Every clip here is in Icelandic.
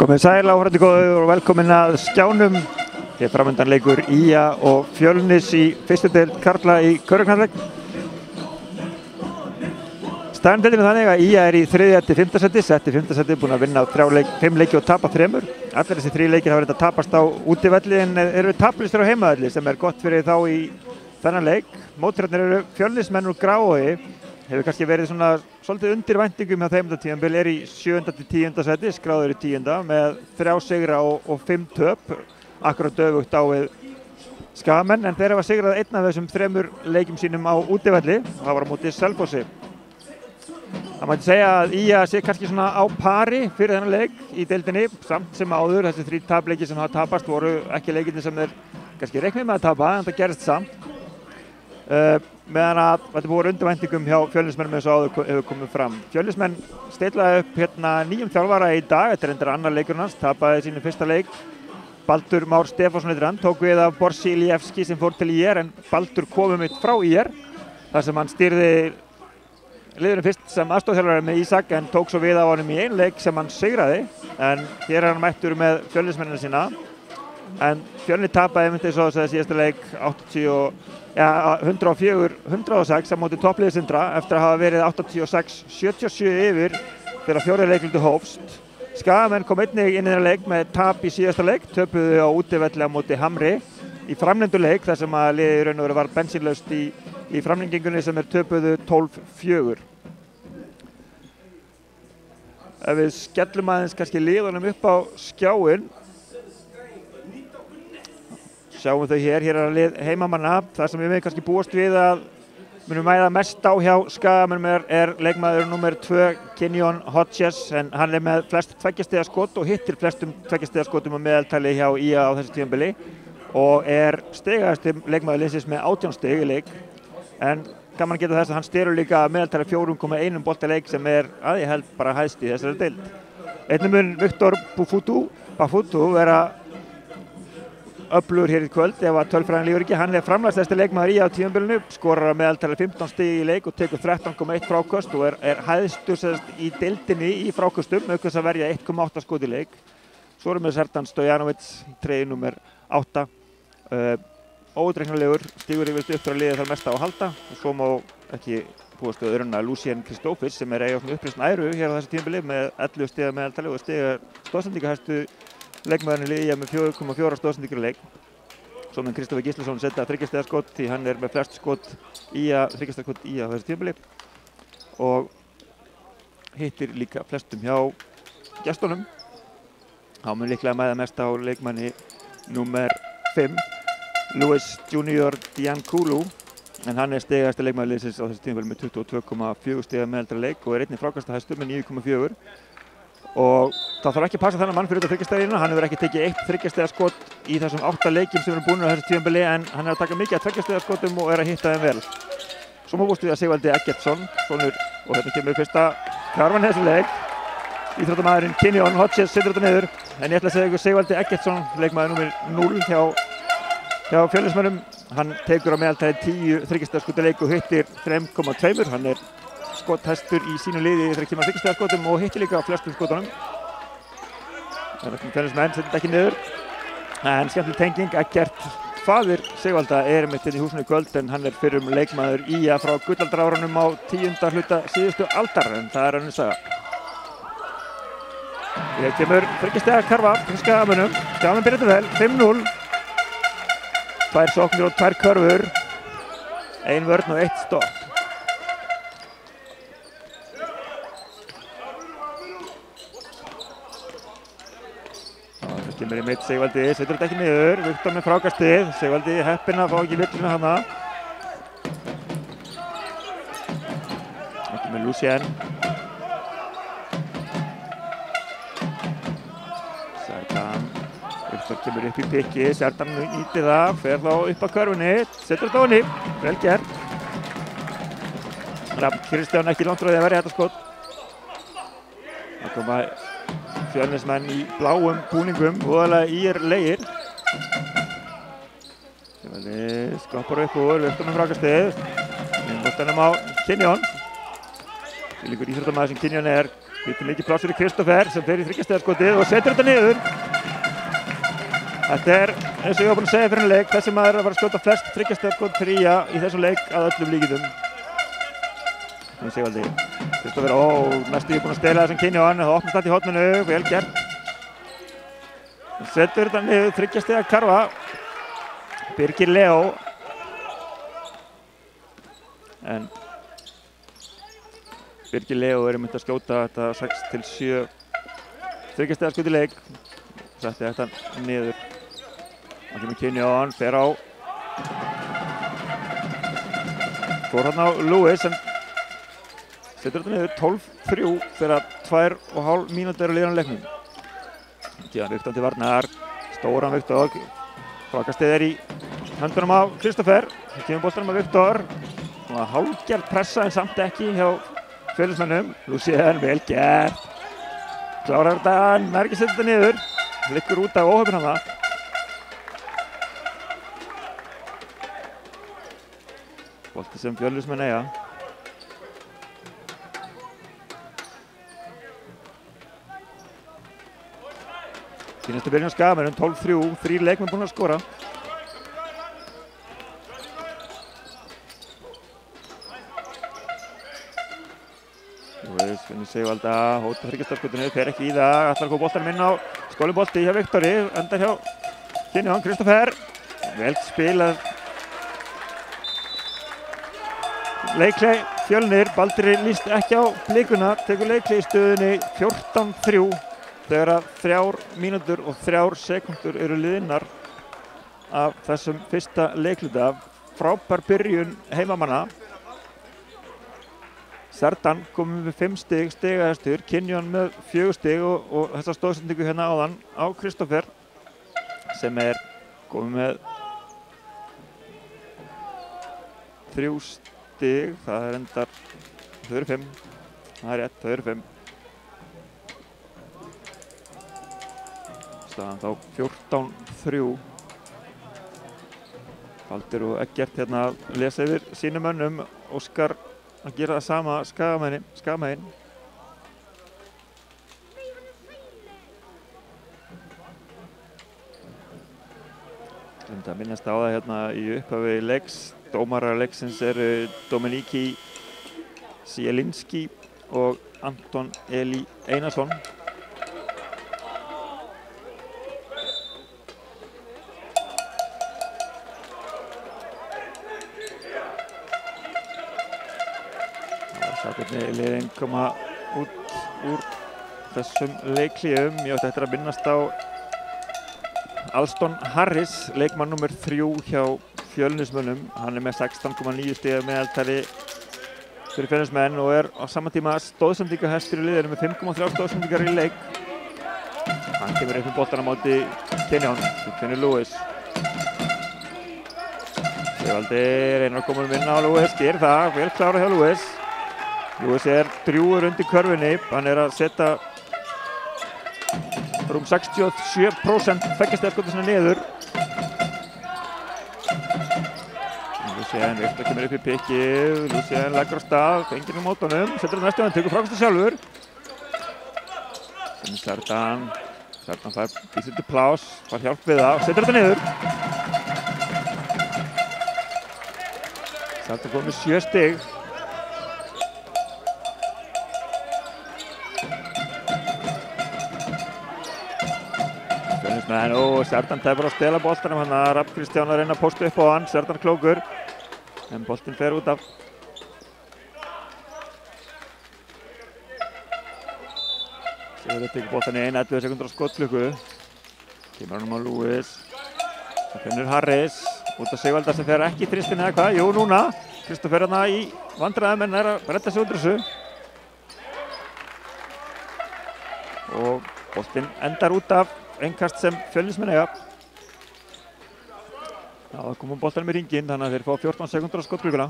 Komið sæl áhorfendur góður og velkomin að skjánum. Hér framöndan leikur IA og Fjölnis í fyrstu deild karla í körfuknattleik. Staðan deildin er þannig að IA er í 3. til 5. sæti. Setti 5. sæti, búinn að vinna 5 leiki og tapa 3. Allir þessi 3 leikir hafa reynda tapast á útivelli en eru taplistir á heimavelli sem er gott fyrir þá í þennan leik. Mótherjarnir eru Fjölnismenn úr Grafarvogi. Hefur kannski verið svona svolítið undir væntingum hjá þeim þetta tímabil, er í 7. til 10. sæti, skráður í 10. með 3 sigra og 5 töp, akkurat döfugt á við Skagamenn, en þeir hafa sigrað einn af þessum 3 leikjum sínum á útivelli, og það var á móti Selfossi. Það mætti segja að IA sé kannski svona á pari fyrir þennan leik í deildinni, samt sem áður, þessi 3 tapleiki sem hafa tapast voru ekki leikirnir sem þeir kannski reiknuðu með að tapa, en það gerist samt. Meðan að þetta voru undir væntingum hjá Fjölnismennum eins og áður hefur komið fram. Fjölnismenn steytlaði upp nýjum þjálfara í dag, þetta er endur annar leikurinn hans, tapaði sínu fyrsta leik. Baldur Már Stefánsson heitir hann, tók við af Borsi Iljevski sem fór til IR, en Baldur kom frá IR, þar sem hann stýrði liðurinn fyrst sem aðstoðarþjálfari með Ísak, en tók svo við á honum í einn leik sem hann sigraði, en hér er hann mættur með Fjölnismennina sína. En Fjölnir tapaði eins og þessi síðasta leik 104-106 á móti toppliði Sindra eftir að hafa verið 86-77 yfir þegar 4. leiklutu hófst. Skagamenn kom einnig inn í þennan leik með tap í síðasta leik, töpuðu á útivelli á móti Hamri í framlengdu leik þar sem að liðið í raun og veru var bensínlaust í framlengingunni sem töpuðu 12-4. Ef við skellum aðeins kannski liðunum upp á skjáinn, sjáum þau hér er lið heimamanna. Það sem við kannski búast við að munum mæða mest á hjá Skagamönnum er leikmaður númer 2, Kenyon Hodges, en hann er með flest 2 stiga skot og hittir flestum 2 stiga skotum á meðaltali hjá IA á þessu tímabili og er stigahæsti leikmaður liðsins með 18 stig í leik. En gaman að geta þess að hann styrur líka meðaltali 4,1 bolta leik sem er að ég held bara hæst í þessari deild. Einnig mun Viktor Bafutu vera öflugur hér í kvöld ef að tölfræðin lífur ekki. Hann er framlagstæsti leikmaður IA á tímabilinu, skorar að meðaltali 15 stig í leik og tekur 13,1 fráköst og er hæðstur í deildinni í fráköstum, auk þess að verja 1,8 skot í leik. Svo erum við Sertan Stojanovic, treyju númer 8. Óútreiknanlegur, stígur yfirleitt upp frá liðið þar mesta á að halda. Og svo má ekki búast við öðrun að Lucien Kristófis sem er eiga uppreisn æru hér á þessu tímabili með 11 stiga meðaltali og stiga stoðsendingahæstu leikmaðurinn í liðið með 4,4 stoðsendingar í leik. Svo mun Kristófi Gíslason setja 3 stiga skot því hann er með flest skot 3 stiga skot IA á þessu tímabili og hittir líka flestum hjá gestunum. Hann mun líklega mæða mest á leikmanni númer 5, Luis Junior Diankulu, en hann er stigahæsti leikmaður liðsins á þessu tímabili með 22,4 stiga meðaltali leik og er einnig frákastahæstur með 9,4. Og það þarf ekki að passa þennan mann fyrir út af 3 stigina. Hann hefur ekki tekið 1 3 stiga skot í þessum 8 leikjum sem eru búin á þessu tímabili, en hann er að taka mikið af 2 stiga skotum og er að hitta þeim vel. Svo má búast við að Sigvaldi Eggertsson, sonur, og þetta kemur fyrsta karvan þessu leik. Íþróttamaðurinn Kenyon Hodges setur þetta niður, en ég ætla að segja ykkur Sigvaldi Eggertsson, leikmaður númer 0 hjá Fjölnismönnum. Hann tekur á meðaltali 10 3 stiga skot í leik og hittir 3,2. Hann er skothæstur í sínu liði þegar kemur að 3 stiga skotum og hittir líka á flestum skotunum. Fjölnismenn setur þetta ekki niður. En skemmtileg tenging, Eggert, faðir Sigvalda, er mitt inn í húsinu í kvöld, en hann er fyrrum leikmaður IA frá gullaldarárunum á 10. hluta síðustu aldar, en það er önnur saga. Hér kemur 3 stiga karfa fyrir Skagamönnum. Skagamenn byrjar þetta vel, 5-0. 2 sóknir og 2 körfur. 1 vörn og 1 stopp. Kemur í mitt Sigvaldi, setur þetta ekki niður, Viktor með frákastið, Sigvaldi heppinn að fá ekki villinu hana. Ekki með Lucien. Sertan, Viktor kemur upp í pikki, Sertan nýtir það, fer þá upp að körfunni, setur þetta á henni, vel gert. Rafn Kristján ekki langt frá því að verja þetta skot. Það koma Fjölnismenn í bláum búningum, voðalega IR-legir. Sigvaldi skoppar upp úr, Viktor með frákastið. Boltanum á Kenyon. Því líkur íþróttamaður sem Kenyon er Býtur mikið pláss fyrir Kristoffer sem fer í þriggjastigaskotið og setur þetta niður. Þetta eins og ég var búinn að segja fyrir leik, þessi maður að fara að skjóta flest þriggjastigaskot fría í þessum leik að öllum líkindum. Þannig Sigvaldi. Kristoffer, næstu búinn að stela þessum kynni á hann, það opnast þetta í horninu, vel gert. Setur þetta niður, þriggjastiga karfa. Birgir Leó. En Birgir Leó myndi að skjóta þetta 6-7 þriggjastigaskot í leik. Setti þetta niður. Hann kemur kynni á hann, fer á. Fór hann á Lewis en setur þetta niður 12-3 þegar 2,5 mínútur eru liðan á leiknum. Tíðan Viktor til varnar, stóran Viktor. Frakastið í höndunum á Kristoffer. Það kemur boltanum á Viktor. Hálfgerð pressa en samt ekki hjá Fjölnismönnum. Lucien, vel gert. Klárar þetta, nær ekki að setja þetta niður. Liggur út af óhöfn hana. Bolti sem Fjölnismenn eiga. Fínasta byrjun á Skagamenn, 12-3, 3 leikmenn búin að skora. Svenni Sigvalda hóta þriggjastigaskotinu, fer ekki í það, ætlar að koma boltanum inn á skólubolti hjá Viktori, endar hjá Kynjón Kristoffer. Vel spilað. Leikli Fjölnir, Baldri líst ekki á blikuna, tekur Leikli í stöðunni 14-3 þegar að 3 mínútur og 3 sekúndur eru liðnar af þessum fyrsta leikluta. Frábær byrjun heimamanna. Serdan komið með 5 stig, stigahæstur, Kynjón með 4 stig og þessa stóðsendingu hérna áðan á Kristoffer sem komið með 3 stig, það endar, þau eru 5, það rétt, þau eru 5. Staðan þá 14-3. Baldur og Eggert hérna að lesa yfir sínum mönnum, Óskar að gera það sama Skagamegin. Gleymdi að minnast á það hérna í upphafi leiks. Dómarar leiksins eru Dominiki Zielinski og Anton Eli Einarsson. Hvernig liðin koma út úr þessum leiklíum. Ég átti eftir að minnast á Alston Harris, leikmann nummer 3 hjá Fjölnismönnum. Hann með 16,9 stiga meðaltali fyrir Fjölnismenn og á sama tíma stóðsendingahestur í liðinu með 5,3 stóðsendingar í leik. Hann kemur upp með boltan á móti Kynjón, Finnur Lewis. Sigvaldi reynir að koma um vinna á Lewis, gerir það, vel klárað hjá Lewis. Lewis drjúgur undir körfunni, hann að setja rúm 67% þriggjastigaskota sinna niður. Lucien, Viktor kemur upp í pikkið, Lucien leggur á stað, fengir á mótunum, setur það næstu og hann tekur frákastu sjálfur. Serdan fær bísið pláss, fær hjálp við það og setur þetta niður. Serdan kom með 7 stig. Serdan tefur á stela boltanum, hann að Rapp Kristján að reyna að posta upp á hann, Serdan klókur, en boltin fer út af. Sigurður tekur boltan í 11 sekúndur á skotklukku. Kemur hann á Lewis. Það finnur Harris, út af Sigvalda sem fer ekki í þristin eða hvað, jú núna. Kristoffer hérna í vandræðum en að redda sig undir þessu. Og boltin endar út af. Einkast sem Fjölnismenn eiga. Já, það komum boltanum í ringinn, þannig að þeir fá 14 sekúndur á skotklukuna.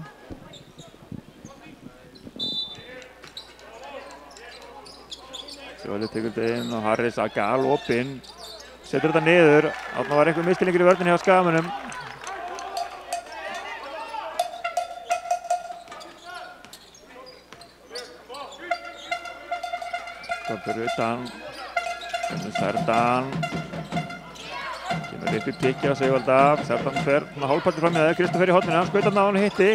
Sigvaldi tekur þetta inn og Harris að galopinn. Setur þetta niður. Þarna var einhver misskilningur í vörninni hjá Skagamönnum. Stoppur utan. Serdan. Kemur upp í pikið á Sigvalda. Serdan fer hálfpartur fram með það. Kristoffer í horninu, hann skautar hann á hann hitti.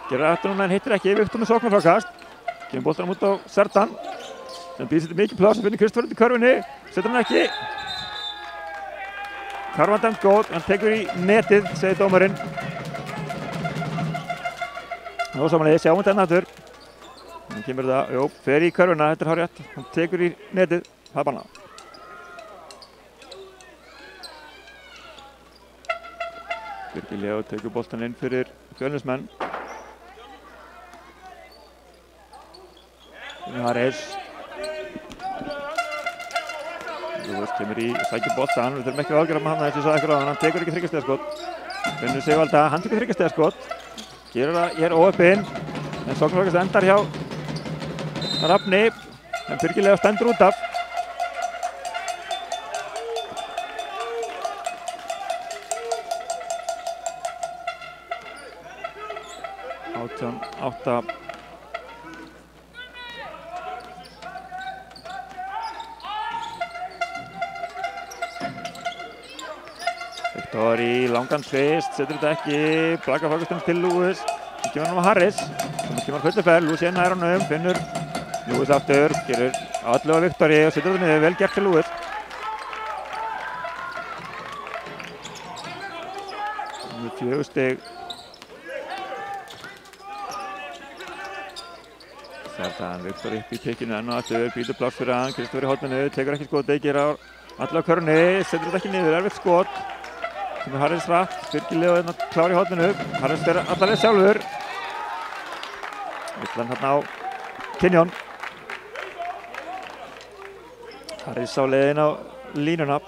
Gerir aftur núna en hittir ekki. Viktor með sóknarfrákast. Kemur boltanum út á Serdan. Sem býr sér til mikið pláss og finnir Kristoffer út í körfunni. Setur hann ekki. Karvan dæmt góð, hann tekur í netið, segir dómarinn. Nú samanlega, sjáum þetta aftur. Hann kemur það, jú, fer í körfuna, þetta er hárrétt. Hann tekur í netið, það er bannað. Birgir Leó tekur boltan inn fyrir Fjölnismenn. Harris. Lúis kemur í, sækir boltan, við þurfum ekki að ágjöra með hann eins og ég sagði ykkur áðan, hann tekur ekki þriggjastigaskot. Finnur Sigvalda, hann tekur þriggjastigaskot. Gerur það hér óöppinn, en sóknarfrákast endar hjá Rafni, en Birgir Leó stendur út af. 18-8. Viktor í langan tvist, setur þetta ekki, blakar frákastunum til Lúis. Það kemur hann á Harris, sem kemur fullu ferð, Lúis hérna er hann finnur Lúis aftur, gerur allu á Viktori og setur þetta niður, vel gert til Lúis. Nú 4 stig. Serdan, Viktor upp í pikinu enn og aftur, býtur pláss fyrir hann, Kristoffer í horninu, tekur ekki skotið, gerir allu á körfunni, setur þetta ekki niður, erfitt skot. Kemur Harris rætt, Birgir Leó hérna klár í horninu, Harris fer allaveg sjálfur. Vill hann hérna á Kinjón. Harris á leiðin á línuna.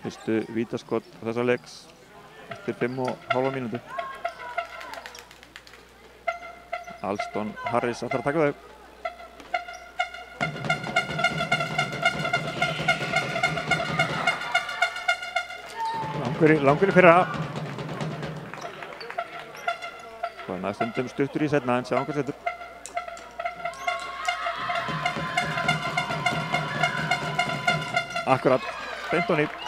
Fyrstu vítaskot þessa leiks eftir 5,5 mínútur. Alston Harris ætlar að taka þau. Langur í fyrra. Þannig að stundum stuttur í seinna en sjá hvað setur. Akkurat, beint og nýtt.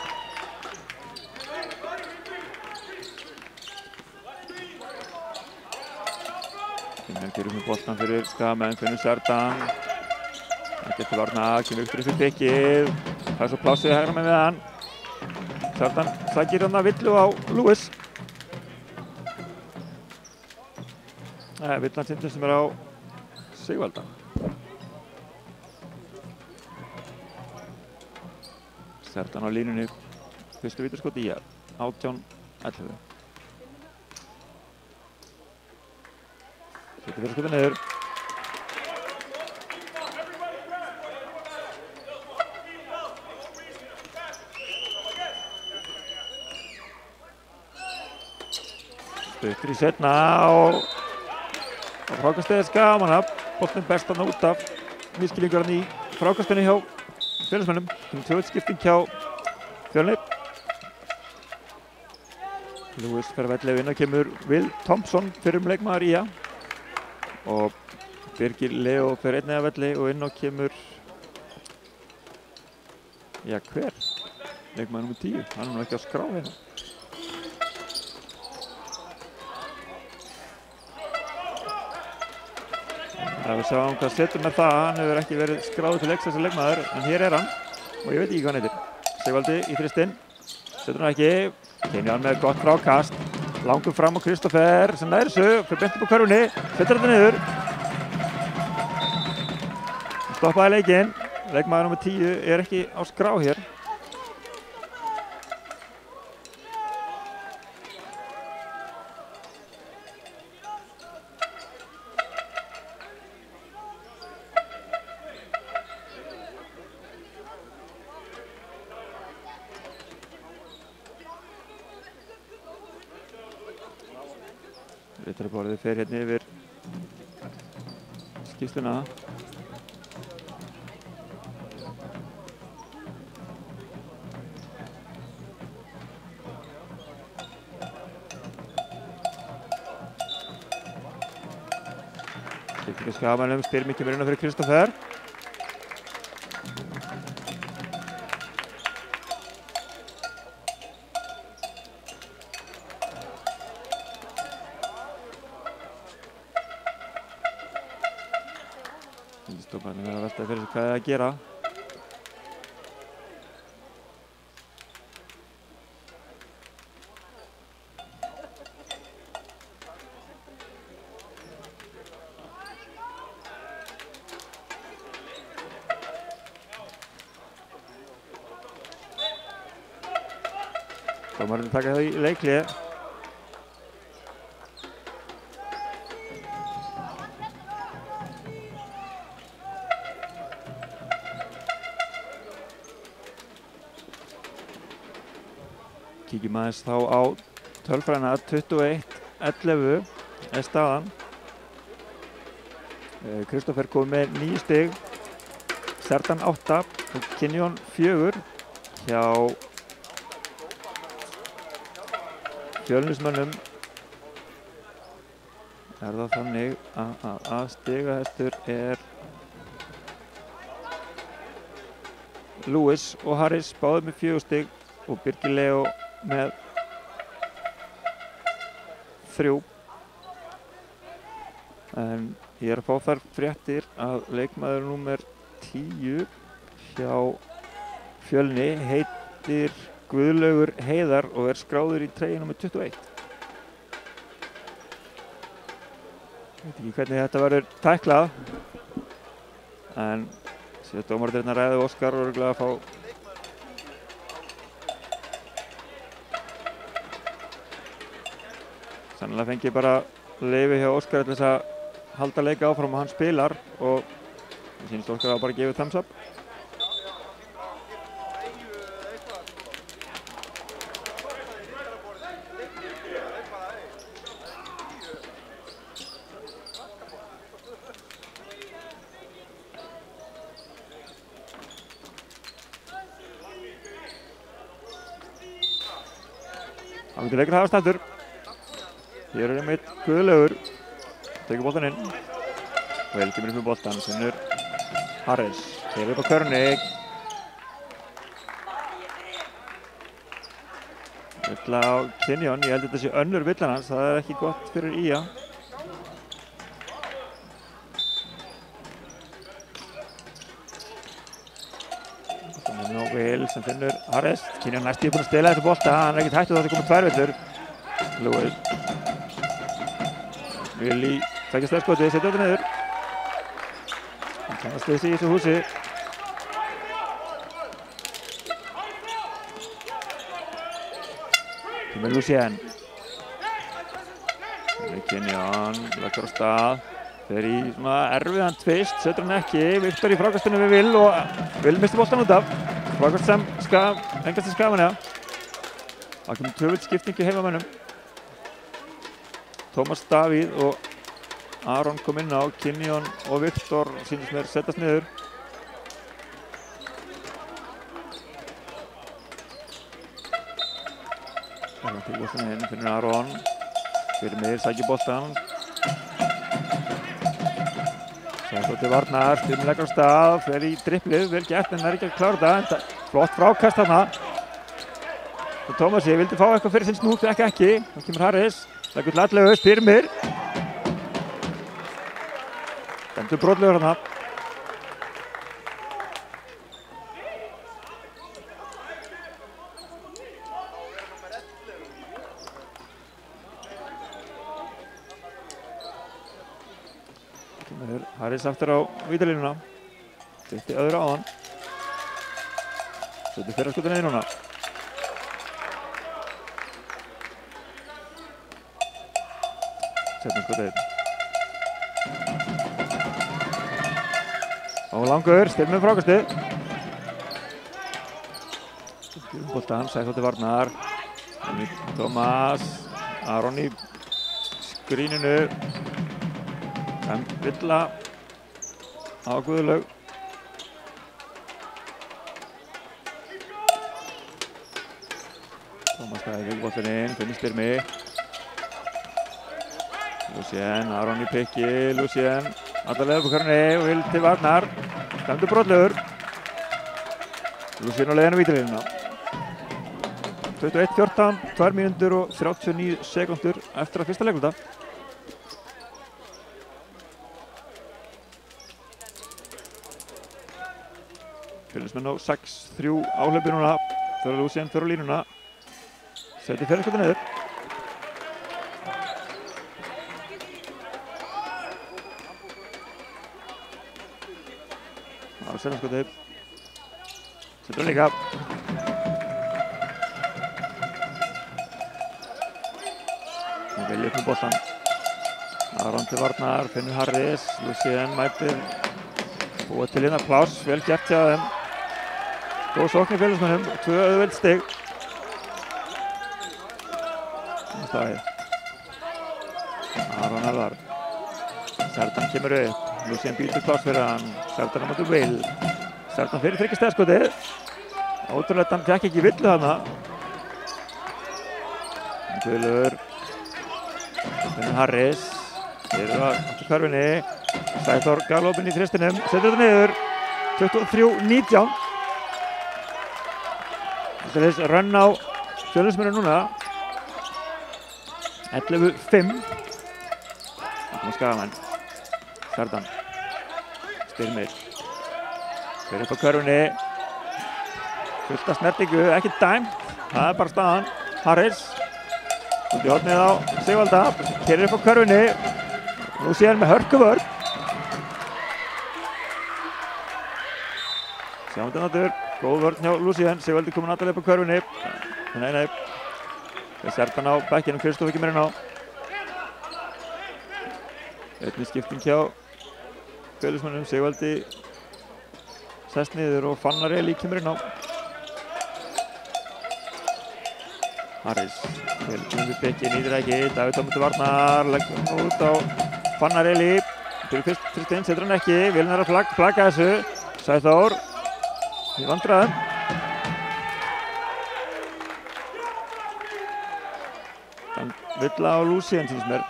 Gerir með boltan fyrir Skagamenn, finnur Serdan. Það getur varna, kemur upp fyrir pikkið. Það er svo plássið hægra með hann. Serdan sækir hann að villu á Lúis. Villan sindin sem er á Sigvalda. Serdan á línunni. Fyrstu vítaskot í 18-11. Þetta fyrir skotið niður. Stuttur í seinna og frákastið Skagamanna. Boltinn berst þarna út af misskilningur hann í frákastinu hjá Fjölnismönnum. Tvöðskipting hjá Fjölni. Lúis fer vellega inn og kemur Will Thompson, fyrrum leikmaður IA. Og Birgir Leó fer einnig að velli og inn og kemur, ja hver? Leikmaður nr. 10, hann er nú ekki á skrá hérna. Við sjáum hvað setur með það, hann hefur ekki verið skráður til leiks þessi leikmaður, en hér er hann og ég veit ekki hvað hann heitir. Sigvaldi í þristinn, setur hann ekki, Kinjón með gott frákast. Langur fram á Kristoffer sem nær þessu, fyrir beint upp á körfunni, setur þetta niður. Stoppaði leikinn, leikmaður nr. 10 er ekki á skrá hér. Rittaraborðið fer hérna yfir skýrsluna. Ekki skamanum, Styrmi kemur inn á fyrir Kristoffer. Stofnarnir er að velta fyrir sig hvað það að gera. Dómarinn taka það í leikhlé. Kíkjum aðeins þá á tölfræðina. 21-11 er staðan. Kristoffer kom með 9 stig, Sertan 8 og Kinjón 4 hjá Fjölnismönnum. Er það þannig að stigahæstur er Lewis og Harris, báðir með 4 stig og Birgir Leó með 3. En ég er að fá þar fréttir að leikmaður númer 10 hjá Fjölni heitir Guðlaugur Heiðar og er skráður í treyju númer 21. Ég veit ekki hvernig þetta verður tæklað, en síðan dómarinn að ræða Óskar og örugglega að fá sannlega fengið bara leyfi hjá Óskar til þess að halda leika áfram og hann spilar og ég sýnist Óskar að bara gefa thumbs up. Það myndi leikur hafast aftur. Hér er einmitt Guðlaugur. Tekur boltan inn. Vel kemur upp með boltan. Sinnur Harris. Hér upp á körni. Villa á Kinjón. Ég held að þetta sé önnur villan hans. Það er ekki gott fyrir Ía. Vel sem finnur Harris. Kinjón næstíð búinn að stela þessu bolta. Hann er ekkert hættur þess að koma 2 villur. Lewis. Vil í tveggja stefskotið, setja þetta niður. Hann kannast þessi í þessu húsi. Kemur Lucien. Kinjón leggur á stað. Fer í svona erfiðan tvist, setur hann ekki. Viktor í frákastinu við Vil og Vil missti boltan út af. Frákast sem engast í skafana. Það kemur 2 skiptingi heimamönnum. Tómas Davíð og Aron kom inn á. Kinjón og Viktor sýnist mér setjast niður. Það er til boltan inn, finnur Aron. Fyrir miður, sækir boltan. Svo til varnar, Styrmi leggur á stað, fer í driplið, vel gert en er ekki að klára þetta. Flott frákast þarna. Og Tómasi vildi fá eitthvað fyrir sinn snút, ekki. Þá kemur Harris, leggur til allegu, Styrmir. Dæmdur brotlegur þarna. Harris aftur á vítalínuna. Setti öðru á hann. Setti fyrra skotinu inn núna. Settum skotið inn. Og langur, Styrmi með frákastu. Boltan, sætt til varnar. Tómas, Aron í skríninu. En Villa á Guðlaug. Tómas Davíð fyrir boltan inn, finnur Styrmi. Lucien, Aron í pikki, Lucien. Allarlega upp á körfunni og vil til varnar. Dæmdur brotlegur. Lucien á leiðinu vítalínuna. 21:14, 2 mínútur og 39 sekúndur eftir að fyrsta leikluta. Fylgismenn á 6-3 áhlaupi núna. Þegar Lucien fyrir á línuna. Setur fyrirskotið niður. Það er sérnarskotið. Setur hann líka. Það vilja upp með boltan. Aron til varnar, Finnur Harris. Lucien mætir. Búið til hérna pláss, vel gert hjá þeim. Góð sókn í Fylgismönnum, 2 auðveld stig. Aron Elvar. Serdan kemur upp. Lucien býtur pláss fyrir hann. Serdan á móti Will. Serdan fyrir þriggjastaðskotið. Ótrúlegt hann fekk ekki villu þarna. Guðlaugur. Finnur Harris. Þeir eru aftur körfunni. Sæþór galopinn í þristinum. Setur þetta niður. 23-19. Þetta er rönn á Fjölnismönnum núna. 11-5. Þetta er Skagamenn. Serdan. Styrmir. Fyrir upp á körfunni. Fullt af snertingu, ekki dæmt. Það er bara staðan. Harris. Út í hornið á Sigvalda. Fyrir upp á körfunni. Lucien með hörkuvörn. Sjáum þetta náttúr. Góð vörn hjá Lucien. Sigvaldi kominn náttúrulega upp á körfunni. Nei. Það er Serdan á bekkinum. Kristof ekki meira inn á. Einnig skipting hjá Fylgismönnum. Sigvaldi sest niður og Fannar Eli kemur inn á. Harris. Kemur við bekkin, nýtir ekki. Davíð á móti varnar. Leggur út á Fannar Eli. Fyrir fyrst inn, setur hann ekki. Viljan er að flagga þessu. Sæþór. Í vandræðum. Villa á Lucien sýnist mér.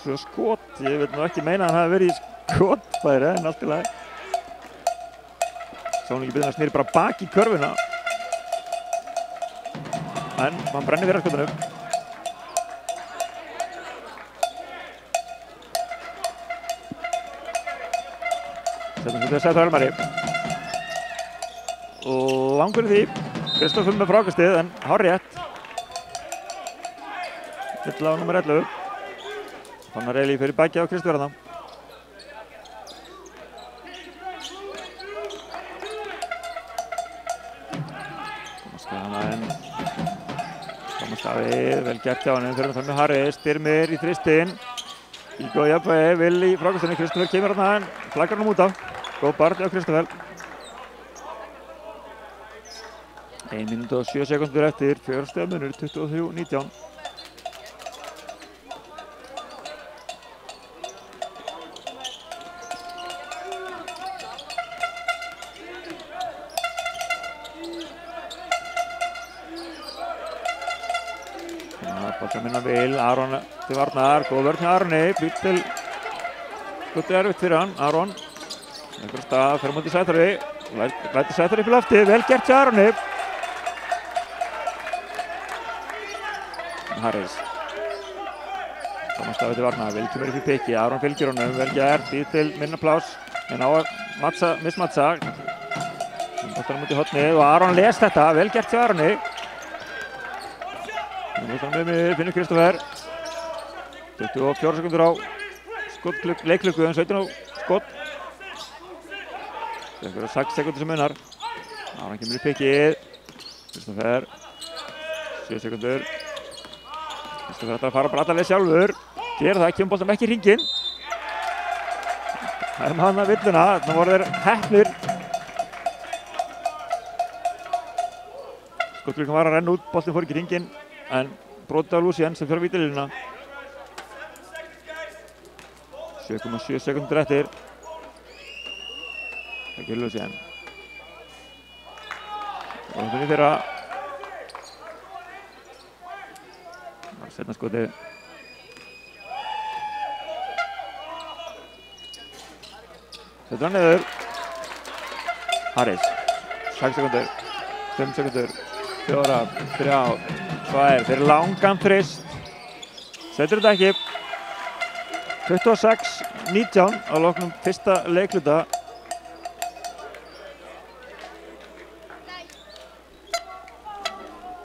Svo skot, ég vil nú ekki meina að hann hafi verið í skotfæri en allt í lagi. Sá hann ekki byrðin að snýri bara bak í körfuna. En hann brennir fyrir skotunum. Settum þetta að Sæþór Elmari. Langur í því. Kristof með frákastið en hárrétt. Villa á nummer 11. Fannar Eli fyrir baki á Kristof þarna. Thomas Davíð, vel gert hjá hann, fyrir hann með Harris, Styrmir í þristinn. Í góð jafnvægi, Will í frákastinu, Kristof kemur þarna en flaggar hann út á. Góð barð hjá Kristof. 1 mínúta og 7 sekúndur eftir, 4 stiga munur, 23-19. Bolta minna Will, Aron til varnar, góð vörn hjá Aroni, býtt til skotið erfitt fyrir hann, Aron. Einhver stað, fyrir mútið Sæþóri, lætur Sæþóri upp í lofti, vel gert hjá Aroni. Harris. Thomas Davíð til varnar, Will kemur upp í pikki, Aron fylgir honum, vel gert, býtt til minna pláss, en á að mismatsa. Boltan mútið hotnið og Aron les þetta, vel gert hjá Aroni. Finnur Kristoffer. 24 sekundur á leikklukku, en 17 á skot. Það er einhverja 6 sekundur sem munar. Aron kemur í pikkið. Kristoffer. 7 sekundur. Kristoffer ætlar að fara bara allarleið sjálfur. Gerir það, kemur boltanum ekki í hringinn. Það er með hann að villuna, þannig voru þeir heppnir. Skotklukkan var að renna út, boltin fór ekki í hringinn. En brotið á Lucien sem fyrir á vítalínuna. 7,7 sekundur eftir. Það gerir Lucien. Og það fyrir fyrra. Setna skotið. Setur hann niður. Harris. 6 sekundur. 5 sekundur. 4, 3, 2. Fyrir langan þrist. Setur þetta ekki. 26-19 á loknum fyrsta leikluta.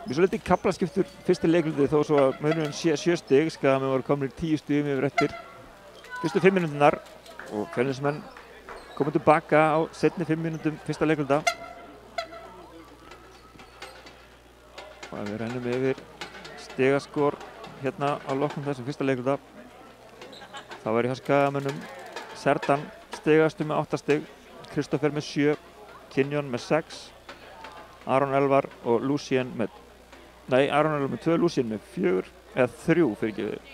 Við svo litið kaflaskiptur fyrsti leikluti þó svo að munurinn sé 7 stig, Skagamenn voru komnir 10 stigum yfir eftir fyrstu 5 mínúturnar og Fjölnismenn komu tilbaka á seinni 5 mínútum fyrsta leikluta. Og við rennum yfir stigaskor hérna á loknum þessum fyrsta leikluta. Það var í hjá Skagamönnum Serdan stigastur með 8 stig, Kristoffer með 7, Kinjon með 6, Aron Elvar og Lucien með Aron Elvar með 2, Lucien með 4, eða 3 fyrirgefið.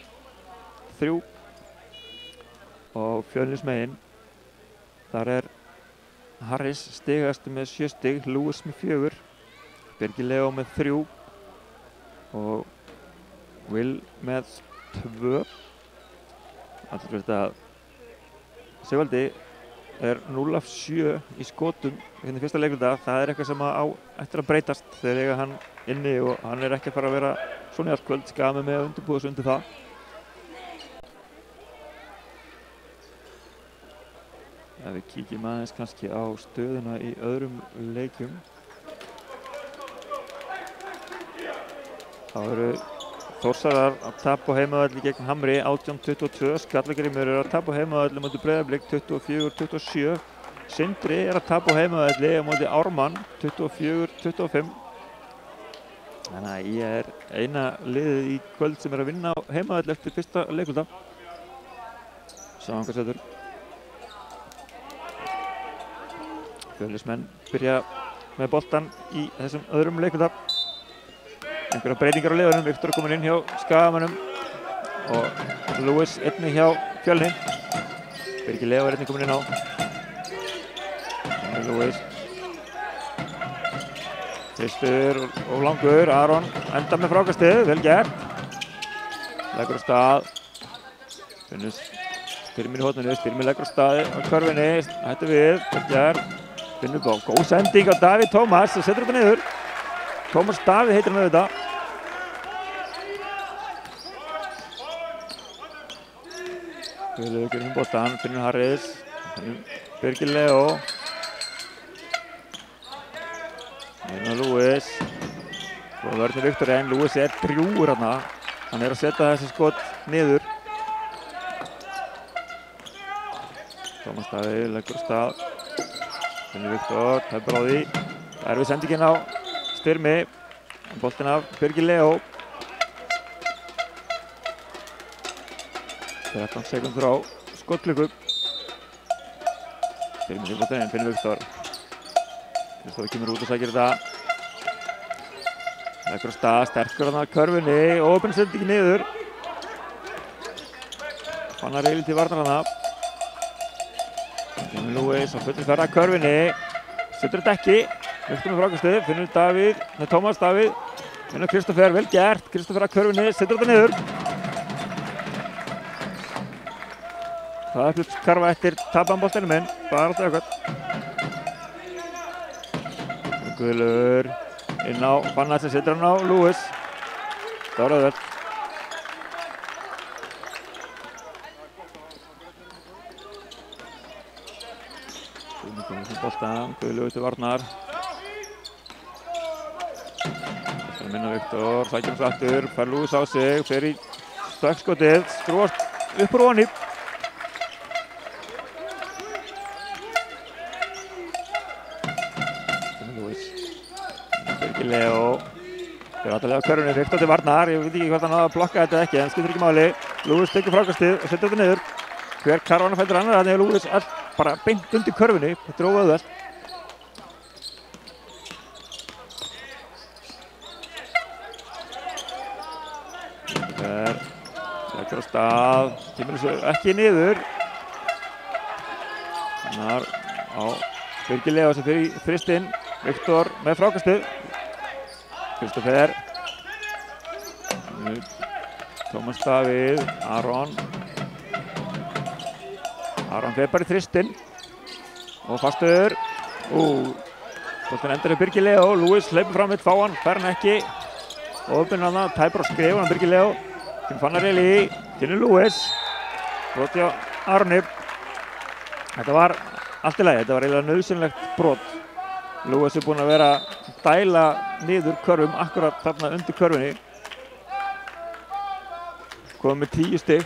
3. Og Fjölnismegin, þar er Harris stigastur með 7 stig, Lewis með 4, Birgir Leó með 3 og Will með 2. Allir veit að Sigvaldi er 0 af 7 í skotum hérna í fyrsta leikluta. Það er eitthvað sem á eftir að breytast þegar eiga hann inni og hann er ekki að fara að vera svona í allt kvöld. Skagamenn með að undirbúa sig undir það. Ef við kíkjum aðeins kannski á stöðuna í öðrum leikjum. Þá eru Þórsarar að tapa á heimavelli gegn Hamri 18-22, Skallagrímur er að tapa á heimavelli móti Breiðablik 24-27, Sindri er að tapa á heimavelli móti Ármann 24-25. Þannig að ég er eina liðið í kvöld sem er að vinna á heimavelli eftir fyrsta leikluta. Sjáum hvað setur. Fjölnismenn byrja með boltan í þessum öðrum leikluta. Einhverja breytingar á liðunum, Viktor er komin inn hjá Skagamönnum og Lewis einnig hjá Fjölni. Birgir Leó er einnig komin inn á. Lewis. Þristur og langur, Aron endar með frákastið, vel gert. Leggur á stað. Finnur Styrmir í hótninu, Styrmir leggur á staði á körfinni, hættu við, vel gert. Finnur góð sending á Davíð Tómas og setur þetta niður. Tómas Davíð heitir hann auðvitað. Guðlaugur gerir boltan, Finnur Harris, Birgir Leó. Hérna Lewis. Og vörður Viktor en Lewis er drjúgur hérna. Hann er að setja þessi skot niður. Tómas Davíð leggur á stað. Finnur Viktor, tæpar á því. Það er við sendingin á Styrmi. Boltinn af Birgir Leó. 13 sekundur á skotklukku. Styrmi sér boltinn, Finnur Viktor. Kristófi kemur út og sækir þetta. Leggur á stað, sterkur hann að körfunni. Opin sendingi niður. Fannar eilíð til varnar hana. Finnur Lewis á fullri ferð að körfunni. Setur þetta ekki. Viktor með frákastið, Finnur Davíð, Tómas Davíð. Finnur Kristoffer, vel gert. Kristoffer að körfunni, setur þetta niður. Það er hluts karfa eftir tapaðan boltanum minn, bara átt eitthvað. Guðlaugur inn á Fannar sem setur hann á Lewis. Það var auðvelt. Guðlaugur komið sem boltan, Guðlaugur til varnar. Það er minna Viktor, sækir hans aftur, fær Lewis á sig, fer í stökkskotið, skrúast upp úr ofan í. Birgir Leó er áttalega á körfunni, Viktor til varnar, ég veit ekki hvort hann á að blokka þetta ekki, en skiptir ekki máli. Lewis tekur frákastið og setur þetta niður. Hver karvan fætur annar, þannig að Lewis er bara beint undir körfunni, þetta er óauðvelt. Leggur á stað, kemur þessu ekki niður. Þannig á Birgir Leó sem fyrir í þristinn. Viktor með frákastið. Kristoffer. Tómas Davíð, Aron. Aron fer bara í þristinn. og fastur. Boltinn endur hjá Birgir Leó, Lewis hleypur fram við fáan, fær hann ekki. Ofbyrnir hann, tæpur á skrifun hann Birgir Leó. Kynir Fannarelli, kynir Lewis. Brot hjá Arni. Þetta var allt í lagi, þetta var eiginlega nauðsynlegt brot. Lewis búinn að vera að dæla niður körfum akkurat þarna undir körfunni. Komið með 10 stig.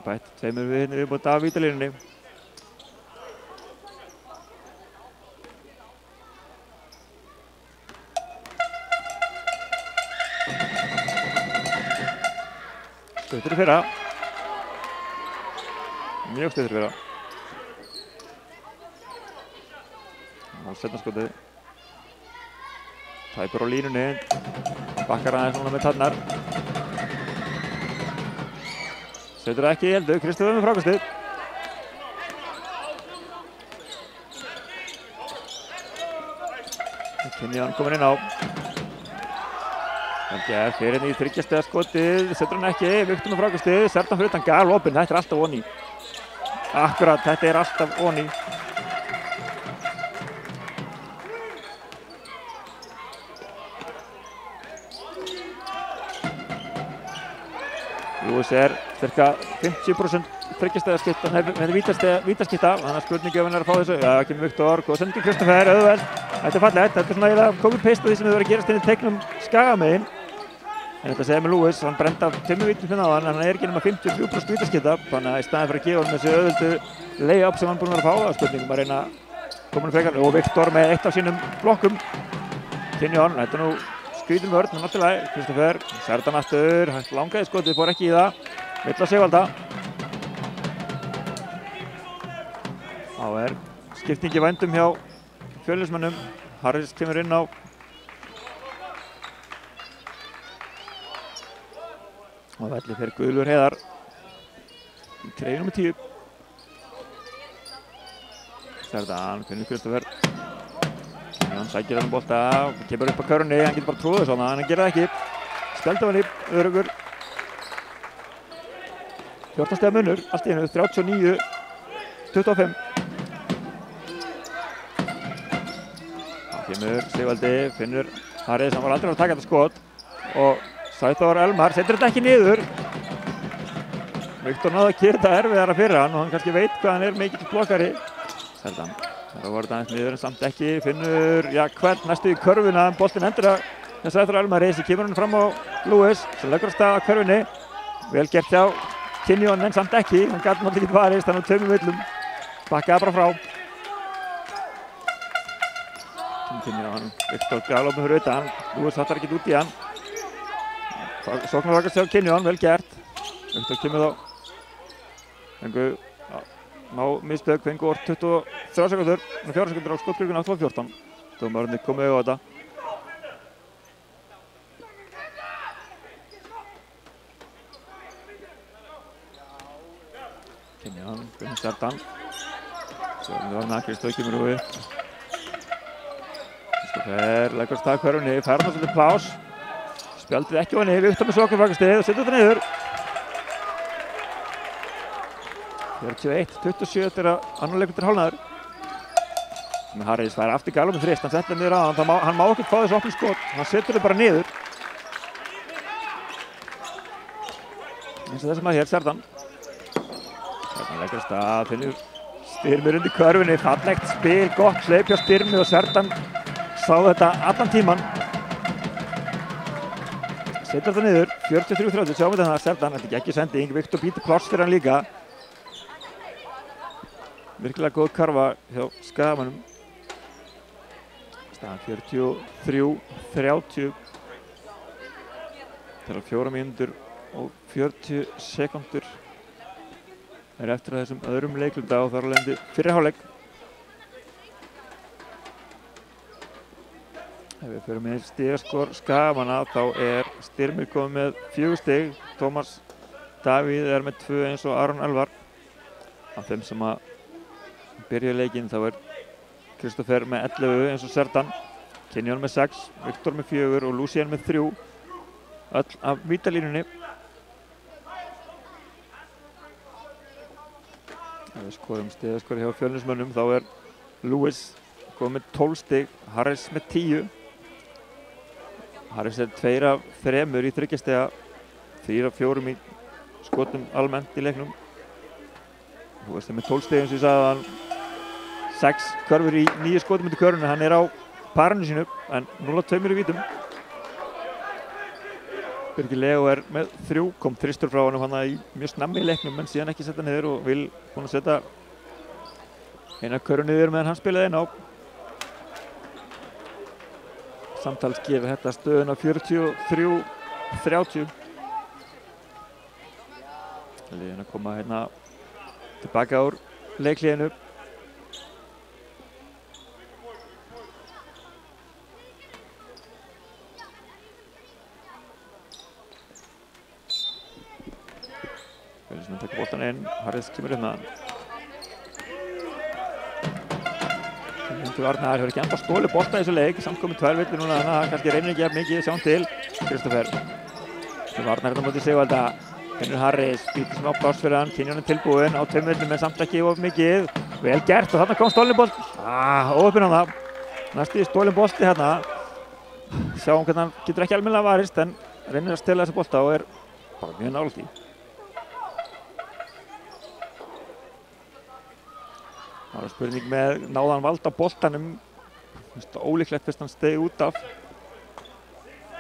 Bætt 2 viðirnir upp á vítalínunni. Stuttur í fyrra. Mjög stuttur í fyrra. Og setna skotið. Tæpur á línunni. Bakkar aðeins núna með tærnar. Setur það ekki í eldu, Kristofur með frákastið. Kynjan komin inn á. Helgi fyrir henni í 3 stiga skotið, setur hann ekki, Viktor með frákastið, Sertan fyrir utan galopin, þetta er alltaf onni. Akkurat, þetta er alltaf onni. Lewis cirka 50% 3 stiga skipta, með vítaskipta, þannig að spurningjöfin að fá þessu. Já, kemur Viktor, góð sending Kristoffer, auðveld. Þetta er fallegt, þetta er svona eiginlega copy-paste af því sem hefur verið að gerast inn í teiknum Skagamegin. En þetta segir með Lewis, hann brenda 5 vítum hérna á hann, en hann er ekki nema 53% vítaskipta, þannig að í staðinn fyrir að gefa hann þessi auðveldu lay-up sem hann búinn að vera að fá, það er spurningum að reyna að koma hann frekar. Og Viktor með eitt af sínum blokkum. Kynjan, þetta er nú skrítin vörn, en náttúrulega, Kristoffer, Sertan aftur, langaði skotið, fór ekki í það, vill að Sigvalda. Þá skipting í vændum hjá Fjölnismönnum, Harris kemur inn á. Og velli fyrir Guðlaugur Heiðar í treyju nr. 10. Sertan finnur Kristoffer. Hann sækir þennan bolta, kemur upp á körfunni, hann getur bara tróðið svona, en hann gerir það ekki. Spjald á henni, öruggur. 14 stiga munur, allt í einu, 39-25. Hann kemur Sigvaldi, finnur Harris, hann var aldrei að taka þetta skot. Og Sæþór Elmar setur þetta ekki niður. Viktor náði að gera þetta erfiðara fyrir hann og hann kannski veit hvað hann er mikill blokkari. Sertan. Það var þetta aðeins niður en samt ekki, finnur, já, hvern næstu í körfuna, en boltinn endur að Sæþór Elmar sem kemur hann fram á Lewis, sem leggur á stað á körfunni. Vel gert hjá Kynjan en samt ekki, hann gat náttúrulega ekki varist, hann á 2 villum, bakkaði bara frá. Kynjan, Viktor galopin fyrir utan, Lewis hattar ekkert út í hann. Sóknarvakast hjá Kynjan, vel gert. Viktor kemur þá, fengu ná misbögg, fengu orð 23 sekundur, 4 sekundur á skotklukkunni 8:14. Dómararnir komið á þetta. Kynjan, finnur Sertan. Svo var hann að Kristoffer kemur úr. Kristoffer leggur stað körfunni, fær hann svolítið plás. Spjaldið ekki á henni, Viktor með sóknarvakastið og setur þetta niður. 41-27 eftir að annar leikur til hálfnaður. Harris fær aftur galopin þrist, hann setur niður á hann má ekki fá þessu opni skot, hann setur þau bara niður. Eins og þessum að hér, Sertan. Sertan leggur af stað, finnur Styrmir undir körfunni, fallegt spil, gott hleyp hjá Styrmi og Sertan sá þetta allan tíman. Setur þetta niður, 43-30, sjáum við þetta Sertan, þetta er ekki sending, Viktor býtur pláss fyrir hann líka. Virkilega góð karfa hjá Skagamönnum. Staðan 43-30. Það er 4 mínútur og 40 sekúndur. Það er eftir að þessum öðrum leikluta og þar alveg fyrri hálfleik. Ef við förum með stigaskor Skagamanna þá er Styrmir komið með 4 stig. Tómas Davíð er með 2 eins og Aron Elvar. Af þeim sem að byrja leikinn þá er Kristoffer með 11 eins og Sertan. Kynjan með 6, Viktor með 4 og Lucien með 3. öll af vítalínunni. Ef við skoðum stigaskor hjá Fjölnismönnum þá Lewis komið með 12 stig, Harris með 10. Harris 2 af 3 í 3 stiga, 4 af 4 í skotum almennt í leiknum. Lewis með 12 stig eins og ég sagði að hann 6 körfur í 9 skotum undir körfunni, hann á parinu sínu en 0-2 í vítum. Birgir Leo með 3, kom þristur frá honum hann í mjög snammi í leiknum en síðan ekki setja niður og vil búin að setja eina körfu niður meðan hann spilaði inn á. Samtals gefur þetta stöðuna 43-30. Liðin að koma hérna tilbaka úr leiklíðinu. Fjölnismenn tekur boltan inn, Harris kemur upp með hann. Arnar hefur ekki enda stólið bolta í þessu leik, samt komið 2 villir núna þannig að hann kannski reynir ekki mikið, sjáum til. Kristoffer. Arnar hérna mótið Sigvalda. Finnur Harris, býtur smá pláss fyrir hann, Kynjón tilbúinn á 2 villum en samt ekki of mikið. Vel gert og þarna kom stólinn bolt. Óöppinn á það. Næstu stólinn bolti hérna. Sjáum hvernig hann getur ekki almennilega varist en reynir að stela þessu bolta og bara mjög nálægt í. Það var spurning með náðan vald á boltanum. Ólíklegt fyrst hann steig út af.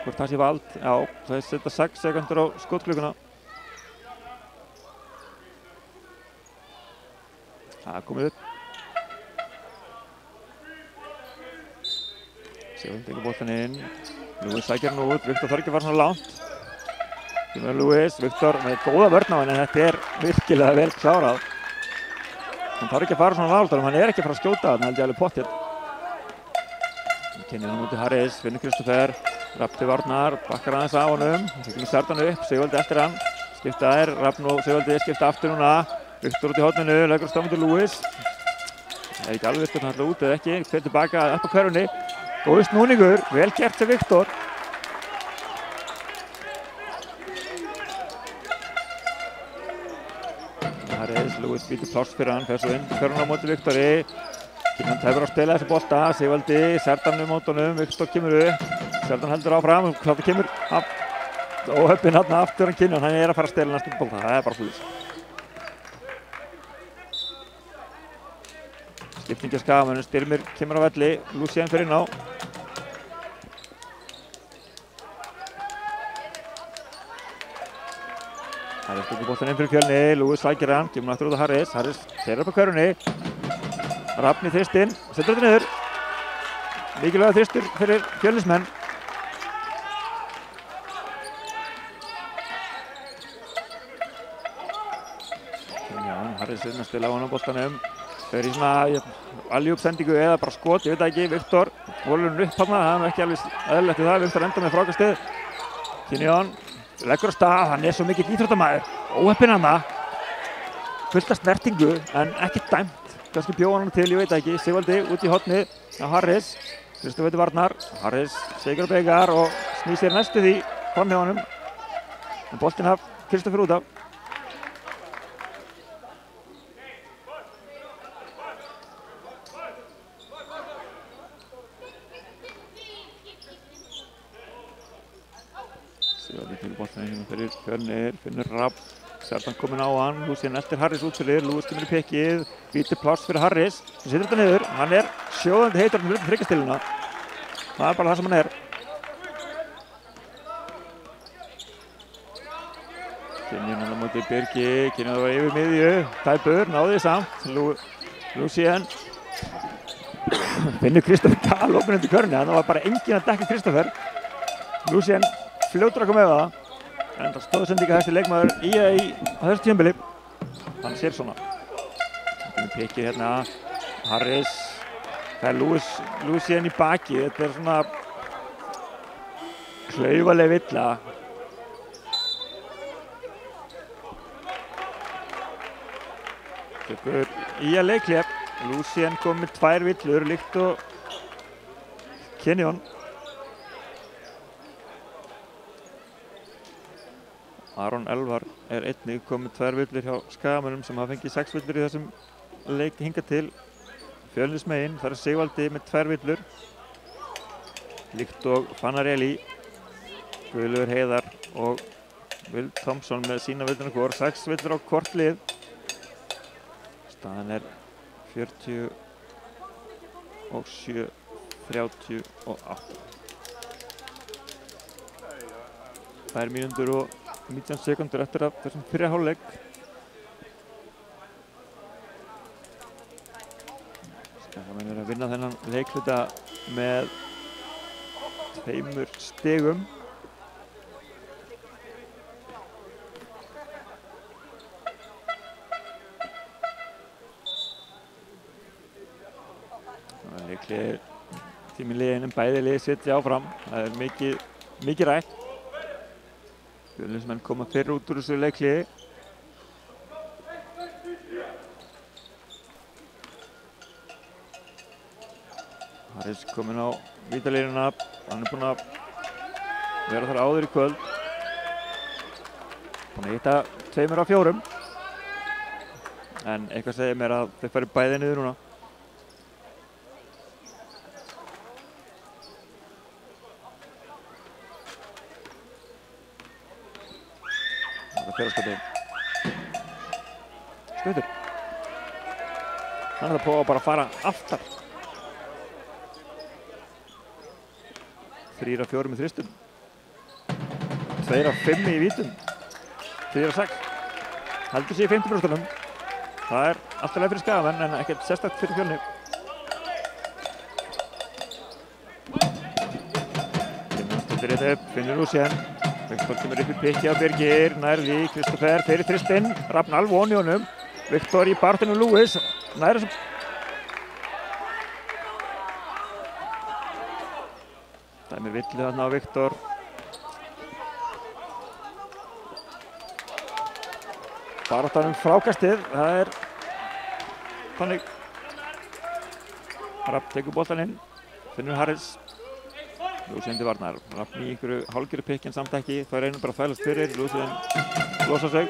Hvort það sé vald? Já, það setja 6 sekundur á skotklukkuna. Það komið upp. Sigvaldi tekur boltan inn. Lewis sækir hann út. Viktor þarf ekki að fara svona langt. Kemur Lewis. Viktor með góða vörn á henni en þetta virkilega vel klárað. Hann þarf ekki að fara svona nálægt, hann ekki að fara að skjóta þarna held ég alveg pottþétt. Kynir hann út í Harris, finnur Kristoffer, Rapp til Arnar, bakkar aðeins á honum, tekur Serdan upp, Sigvaldi eftir hann, skipta Rapp og Sigvaldi skipta aftur núna, Viktor út í horninu, leggur stafn til Lewis. Ekki alveg Viktor, hann ætla út eða ekki, fer tilbaka upp á hverfunni, góður snúningur, vel gert til Viktor. Harris, Lewis býtur pláss fyrir hann, fer svo inn hverjum á móti Viktori. Hann tæfur að spila þessu bolta, Sigvaldi, Serdan með mótunum, Viktor kemur upp. Serdan heldur áfram, Klátti kemur óhöppinn hann aftur hann Kynjón, hann að fara að stela næstu bolta, það bara slúðis. Skipting Skagamönnum, Styrmir kemur á velli, Lucien fer inn á. Harris tekur boltan inn fyrir Fjölni, Lewis sækir hann, kemur aftur út á Harris, Harris fer upp á hverfunni. Rafn í þristinn, setur þetta niður. Mikilvægur þristur fyrir Fjölnismenn. Harris að stila á hann á boltanum. Þau í svona alley-oop sendingu eða bara skot, ég veit ekki, Viktor volurinn upp þarna, það ekki alveg eðlilegt í það, Viktor enda með frákastið. Kynjón leggur á stað, hann svo mikill íþróttamaður, óheppinn hann fullt af snertingu en ekki dæmt, kannski bjóða hann til, ég veit ekki. Sigvaldi út í hornið á Harris, Kristoffer Arnar, Harris segur og begar og snýr sér næstu því fram hjá honum. En boltinn af Kristoffer út af. Sigvaldi til boltinn fyrir Fjölnir, finnur Rapp, Serdan kominn á hann, Lucien eltir Harris út fyrir, Lewis kemur í pikkið, vítir pláss fyrir Harris, hann setur þetta niður, hann sjóðandi heitur hann fyrir þryggjastiluna. Það bara það sem hann Kynjón á móti Birgi, Kynjón var yfir miðju, tæpur, náði samt, Lucien finnur Kristoffer galopinn undir körfunni, það var bara enginn að dekka Kristoffer. Lucien fljótur að koma með það. En það stóðsendinga þessi leikmaður á þessu tímabili. Hann sér svona. Hann pikkið hérna, Harris, það Lucien í baki, þetta svona klaufaleg villa. Tekur að leiklépp, Lucien kom með 2 villur, líkt og Kynjón. Aron Elvar einnig komið 2 villur hjá Skagamönnum sem hafa fengið 6 villur í þessum leik hingað til. Fjölnismegin, þar Sigvaldi með 2 villur. Líkt og Fanarelli, Guðlaugur Heiðar og Will Thompson með sína villurna hvor. 6 villur á hvort lið. Staðan 47-38. 2 mínútur og 19 sekúndur eftir af þessum fyrri hálfleik. Skagamenn að vinna þennan leikhluta með 2 stigum. Leiklið tíminn liðin bæði lið sitja áfram. Það mikið rætt. Fjölnismenn koma fyrr út úr þessu leikliði. Harris kominn á vítalínuna. Hann búinn að vera þar áður í kvöld. Búinn að hitta 2 af 4. En eitthvað segir mér að þeir fari bæði niður núna. Fjöraskotið. Skautur. Hann að prófa bara að fara aftar. 3 af 4 með þristum. 2 af 5 í vítum. 3 af 6. Heldur sig í 50%. Það alltaf leið fyrir Skagamenn en ekkert sérstakt fyrir Fjölni. Stundir þetta upp, finnur Lúsien. Viktor kemur upp í pikki á Birgir, nærði Kristoffer fyrir þristinn, Rafnal von í honum, Viktor í bartinu Lewis, nærði sem... Dæmir villu þarna á Viktor. Baráttan frákastið, það þannig. Rapp tekur boltann inn, finnur Harris. Lúsien til varnar, Rafn í einhverju hálfgerðu pikki en samt ekki, það reynir bara að þvælast fyrir, Lúsien losa sig.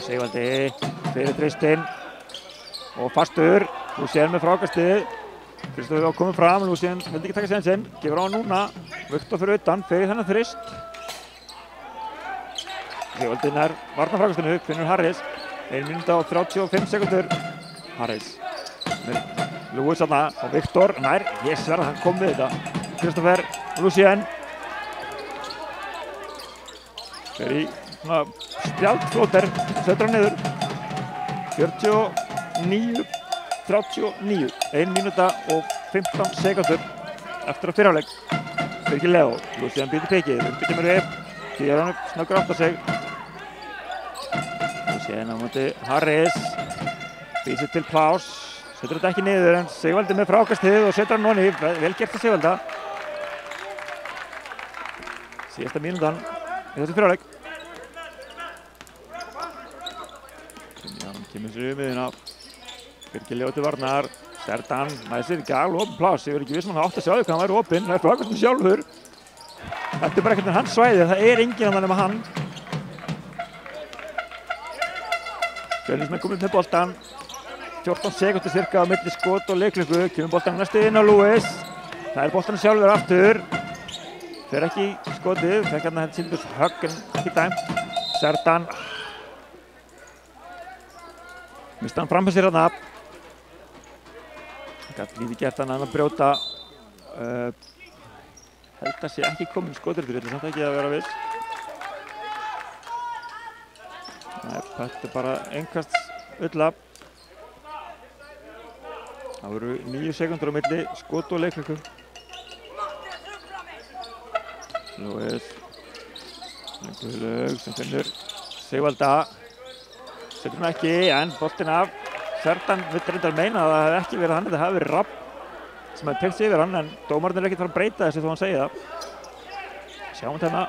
Sigvaldi fyrir þristinn og fastur, Lúsien með frákastið. Kristoffer var komið fram, Lúsien vildi ekki taka sénsinn, gefur á hann núna, Viktor fyrir utan, fyrir þennan þrist. Sigvaldi nær varnarfrákastinu, finnur Harris, 1 mínúta og 35 sekundur. Harris með Lewis þarna og Viktor nær, ég sverða hann kom við þetta. Kristoffer, Lúsien. Fer í svona spjaldflóter, setur hann niður. 49-39, 1 mínúta og 15 sekundur eftir að fyrrháleik. Birgir Leo, Lúsien býtur pikið, kemur upp, því hann snöggur átt að sig. Lúsien á móti Harris, býr sér til plás. Setur þetta ekki niður en Sigvaldi með frákastið og setur hann nonni, vel gert að Sigvalda. Síðasta mínútan í þessu fyrrháleik. Hann kemur sér miðjuna. Birgir Leo til varnar. Serdan með sér ekki alveg opinn pláss. Ég verð ekki viss hann átt að sjá því hvað hann væri opinn. Það frákastið sjálfur. Þetta bara ekkert með hans svæði. Það enginn annar nema hann. Fjölnismenn komið með boltan. 14 sekundur cirka á milli skot og leikklukku. Kemur boltan næstu inn á Lewis. Það boltan sjálfur aftur. Fer ekki í skotið. Fekk hérna henn Sindurs högg en ekki dæmt. Serdan. Mista hann fram með sér þarna. Gat lítið gert hann að brjóta. Held að sé ekki komin skotur fyrir þetta. Samt ekki að vera viss. Nei, þetta bara einkast ulla. Það voru 9 sekundur á milli skot og leikklukku. Lewis. Guðlaug sem finnur Sigvalda. Setur hann ekki, en boltinn af. Serdan vill reyndar meina að það hefði ekki verið hann, þetta hefði verið Rapp sem hefði tekt sig yfir hann, en dómarinn ekkert fara að breyta þessu þó hann segi það. Sjáum þetta.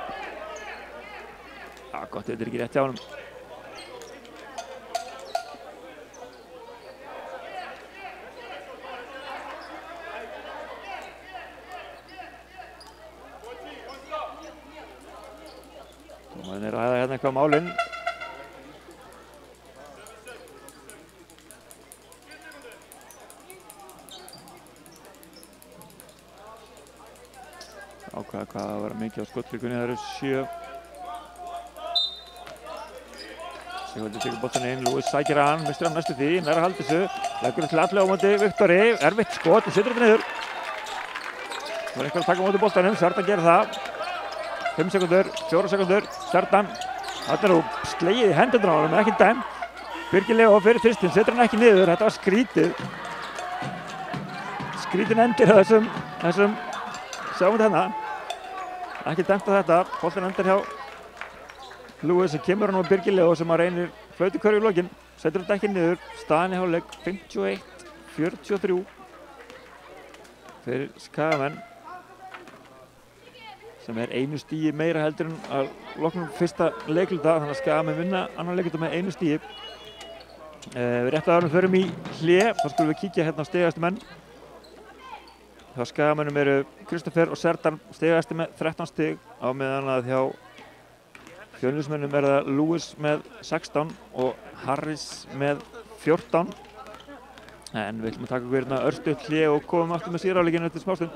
Já, gott, þetta ekki rétt hjá honum. Dómarinn er að ræða hérna eitthvað málinn. Ákveða hvað að vera mikið á skottklíkunni, það eru 7. Sigvaldi tekur boltann inn, Lewis sækir hann, mistur hann næstu því, nær að halda þessu, leggur hann til allega á móti Viktori, erfitt skot og setur þetta niður. Það var einhver að taka á móti boltanum, Serdan gerir það. 5 sekúndur, 4 sekúndur, Serdan. Þetta er nú slegið í hendurnar á honum, ekki dæmt. Birgir Leó fyrir þristinn, setur hann ekki niður, þetta var skrítið. Skrítin endir á þessum sjáum við hérna. Ekki dæmt á þetta, boltinn endir hjá Lewis sem kemur hann á Birgir Leó sem að reynir flautukörfu í lokin, setur þetta ekki niður, staðan í hálfleik 51-43 fyrir Skagamenn sem er 1 stigi meira heldur en að loknum fyrsta leikluta, þannig að Skagamenn vinna annan leikluta með 1 stigi. Rétt að við förum í hlé, þá skulum við kíkja hérna á stigastu menn. Hjá Skagamönnum eru Kristoffer og Serdan stigasti með 13 stig á meðan að hjá Fjölnismönnum er það Lewis með 16 og Harris með 14. En við ætlum að taka okkur hérna örstutt hlé og komum aftur með síðari eftir smástund.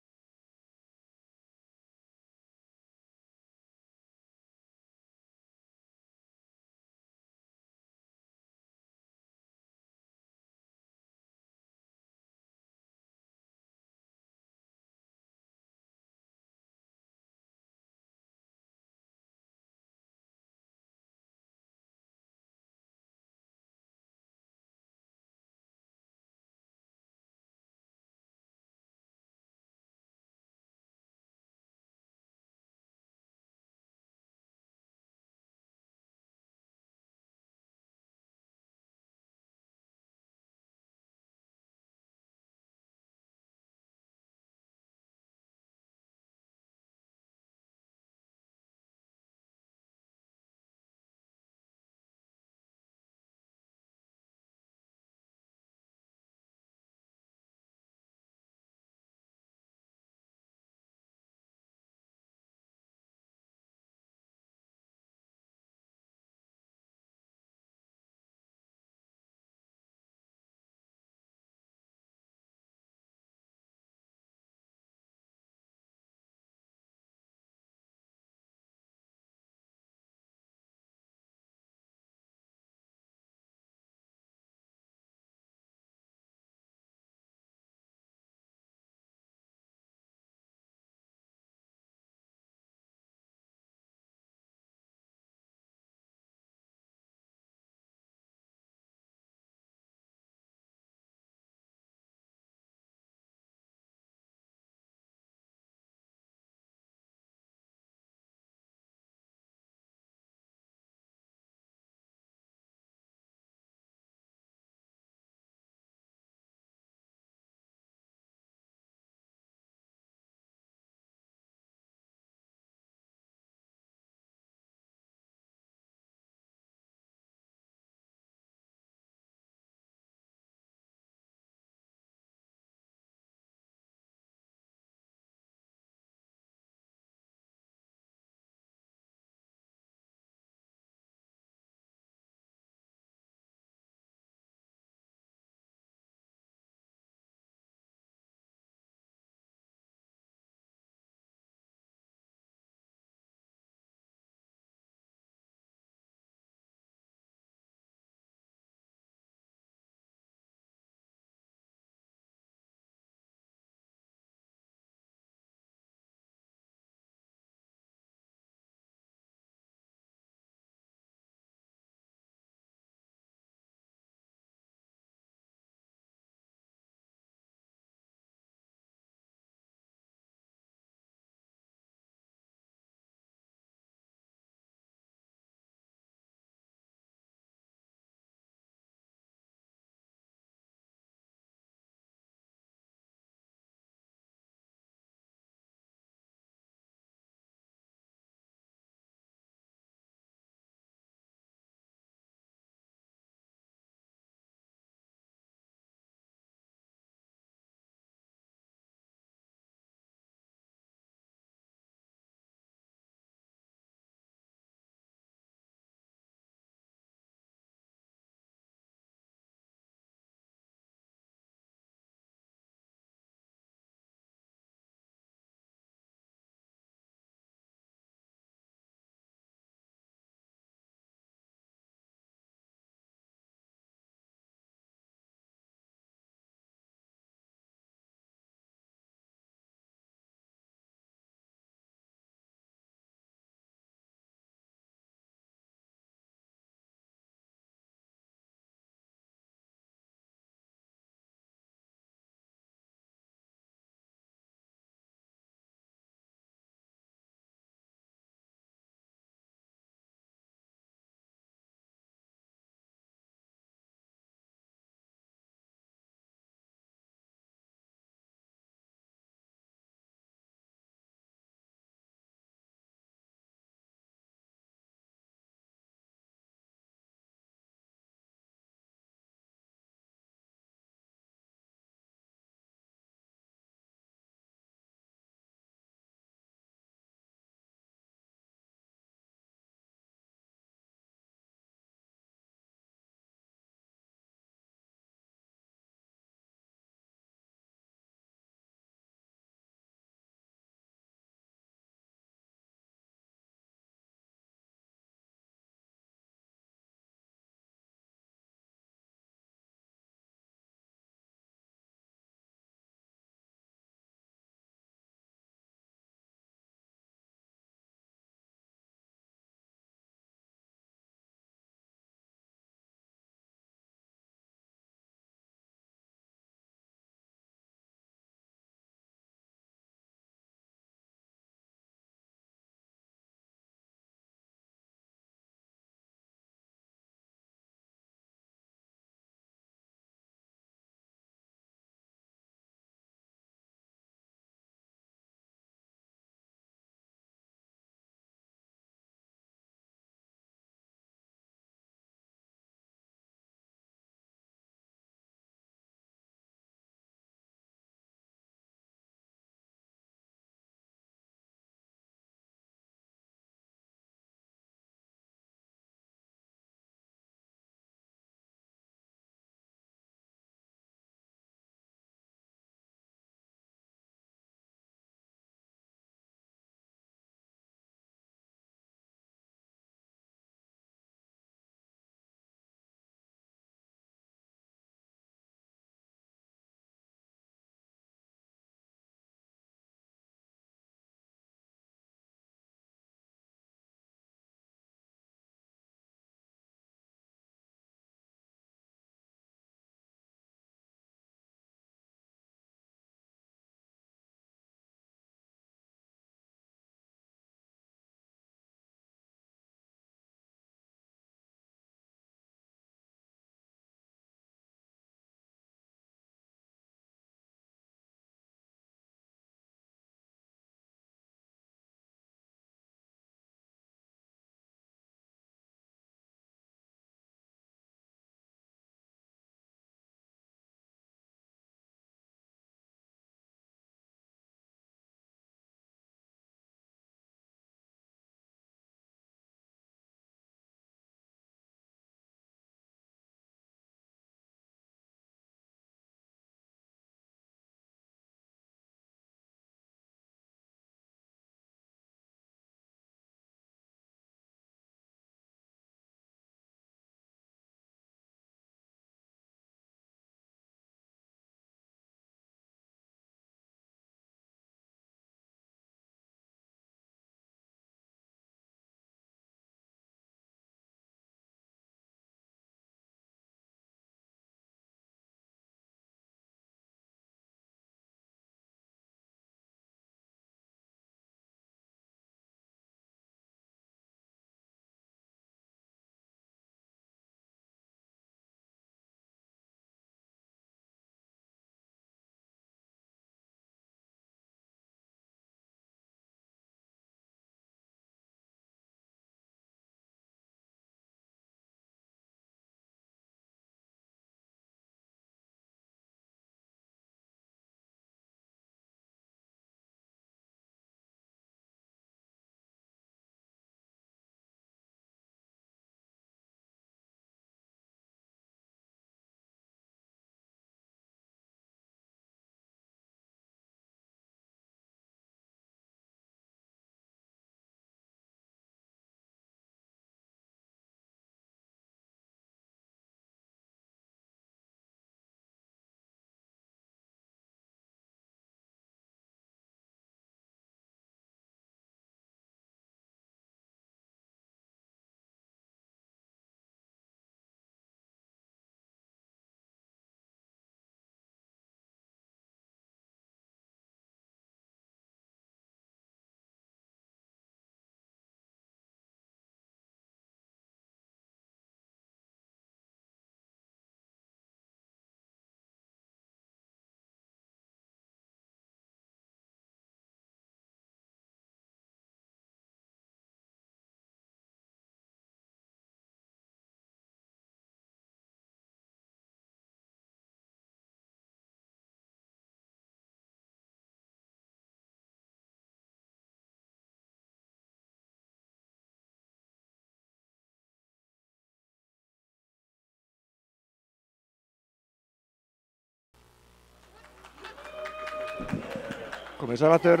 Komið sæl aftur.